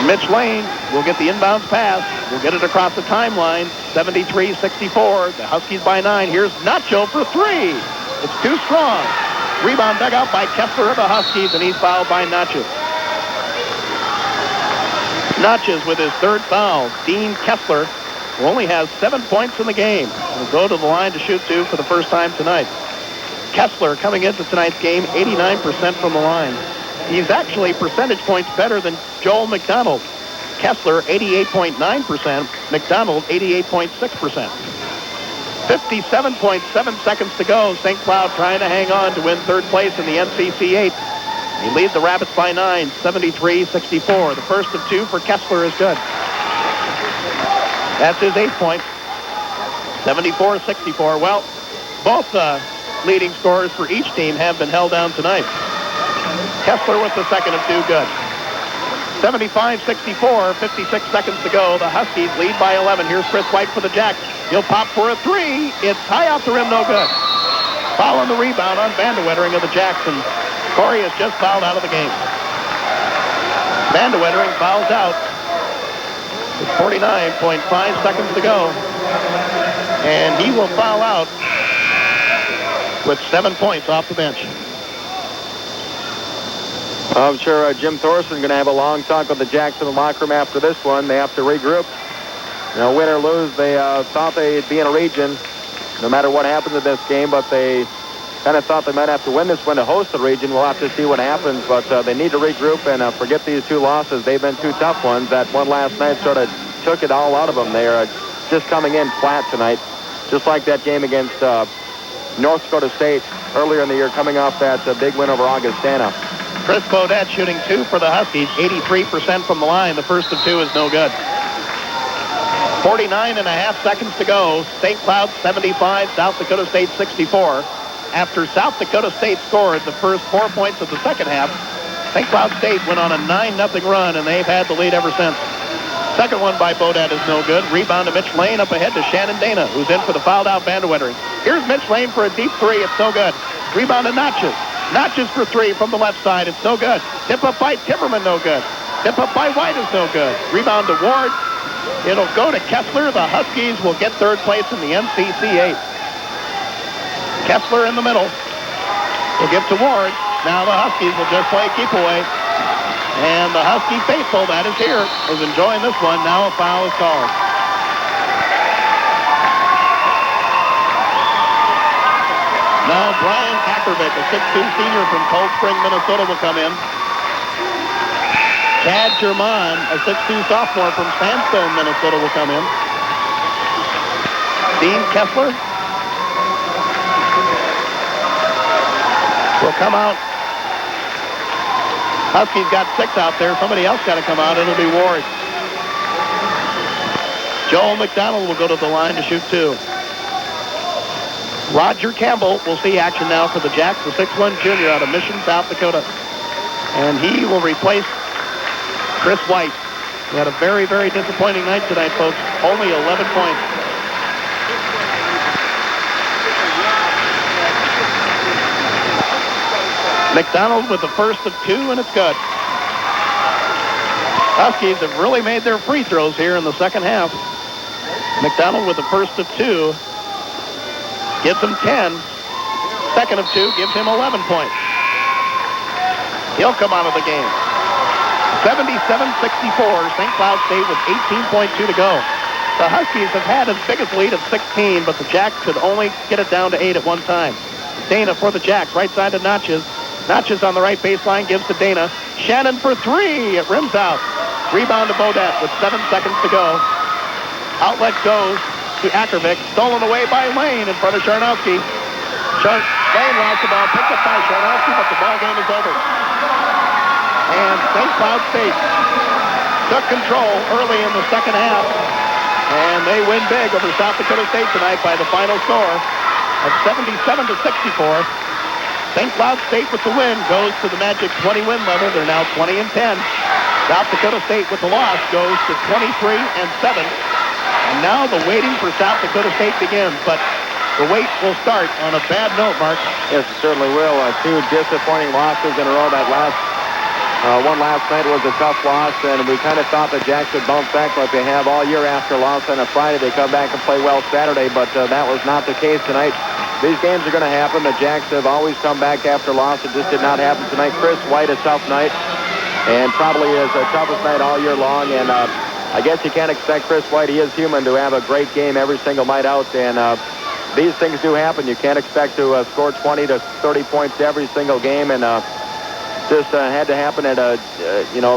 Mitch Lane will get the inbounds pass. Will get it across the timeline. 73-64. The Huskies by 9. Here's Nacho for 3. It's too strong. Rebound dug out by Kessler of the Huskies, and he's fouled by Natchez. Natchez with his third foul. Dean Kessler, who only has 7 points in the game, will go to the line to shoot 2 for the first time tonight. Kessler coming into tonight's game, 89% from the line. He's actually percentage points better than Joel McDonald. Kessler, 88.9%. McDonald, 88.6%. 57.7 seconds to go. St. Cloud trying to hang on to win third place in the NCC 8. He leads the Rabbits by 9, 73-64. The first of 2 for Kessler is good. That's his 8 point. 74-64. Well, both leading scorers for each team have been held down tonight. Kessler with the second of 2, good. 75-64, 56 seconds to go. The Huskies lead by 11. Here's Chris White for the Jacks. He'll pop for a 3. It's high off the rim, no good. Foul on the rebound on Vandewettering of the Jacks, and Corey is just fouled out of the game. Vandewettering fouls out with 49.5 seconds to go. And he will foul out with 7 points off the bench. I'm sure Jim Thorson is going to have a long talk with the Jacks in the locker room after this one. They have to regroup. You know, win or lose, they thought they'd be in a region no matter what happens in this game, but they kind of thought they might have to win this one to host the region. We'll have to see what happens, but they need to regroup and forget these 2 losses. They've been 2 tough ones. That one last night sort of took it all out of them. They're just coming in flat tonight, just like that game against North Dakota State earlier in the year, coming off that big win over Augustana. Chris Bodette shooting 2 for the Huskies, 83% from the line. The first of 2 is no good. 49.5 seconds to go. St. Cloud 75, South Dakota State 64. After South Dakota State scored the first 4 points of the second half, St. Cloud State went on a 9-0 run, and they've had the lead ever since. Second one by Bodette is no good. Rebound to Mitch Lane up ahead to Shannon Dana, who's in for the fouled out Vandewettering. Here's Mitch Lane for a deep 3. It's no good. Rebound to Natchez. Natchez for 3 from the left side. It's no good. Tip up by Timmerman, no good. Tip up by White is no good. Rebound to Ward. It'll go to Kessler. The Huskies will get third place in the NCC 8. Kessler in the middle. Will give to Ward. Now the Huskies will just play keep away. And the Husky faithful that is here is enjoying this one. Now a foul is called. Now Brian Ackervick, a 6'2 senior from Cold Spring, Minnesota, will come in. Chad German, a 6'2 sophomore from Sandstone, Minnesota, will come in. Dean Kessler will come out. Huskies got 6 out there. Somebody else got to come out. It'll be Ward. Joel McDonald will go to the line to shoot 2. Roger Campbell will see action now for the Jacks, the 6'1 junior out of Mission, South Dakota. And he will replace Chris White. He had a very, very disappointing night tonight, folks. Only 11 points. McDonald with the first of 2, and it's good. Huskies have really made their free throws here in the second half. McDonald with the first of 2 gives him 10. Second of 2 gives him 11 points. He'll come out of the game. 77-64, St. Cloud State with 18.2 to go. The Huskies have had as biggest lead of 16, but the Jacks could only get it down to 8 at one time. Dana for the Jacks, right side to Natchez. Natchez on the right baseline, gives to Dana. Shannon for 3, it rims out. Rebound to Bodette with 7 seconds to go. Outlet goes to Ackervick, stolen away by Lane in front of Sharnowski. Lane lost the ball, picked up by Sharnowski, but the ball game is over. And St. Cloud State took control early in the second half, and they win big over South Dakota State tonight by the final score of 77-64. St. Cloud State with the win goes to the magic 20-win level. They're now 20-10. South Dakota State with the loss goes to 23-7. And now the waiting for South Dakota State begins, but the wait will start on a bad note, Mark. Yes, it certainly will. Two disappointing losses in a row. That one last night was a tough loss, and we kind of thought the Jacks would bounce back like they have all year after a loss on a Friday. They come back and play well Saturday, but that was not the case tonight. These games are going to happen. The Jacks have always come back after a loss. It just did not happen tonight. Chris White, a tough night, and probably is the toughest night all year long, and I guess you can't expect Chris White, he is human, to have a great game every single night out, and these things do happen. You can't expect to score 20 to 30 points every single game, and just had to happen at a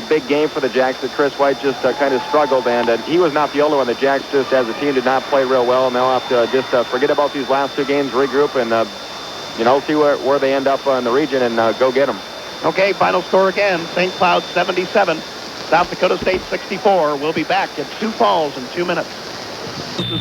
big game for the Jacks that Chris White just kind of struggled, and he was not the only one. The Jacks just as a team did not play real well, and they'll have to just forget about these last two games, regroup, and see where they end up in the region and go get them. Okay, final score again, St. Cloud 77, South Dakota State 64. We'll be back at Sioux Falls in 2 minutes.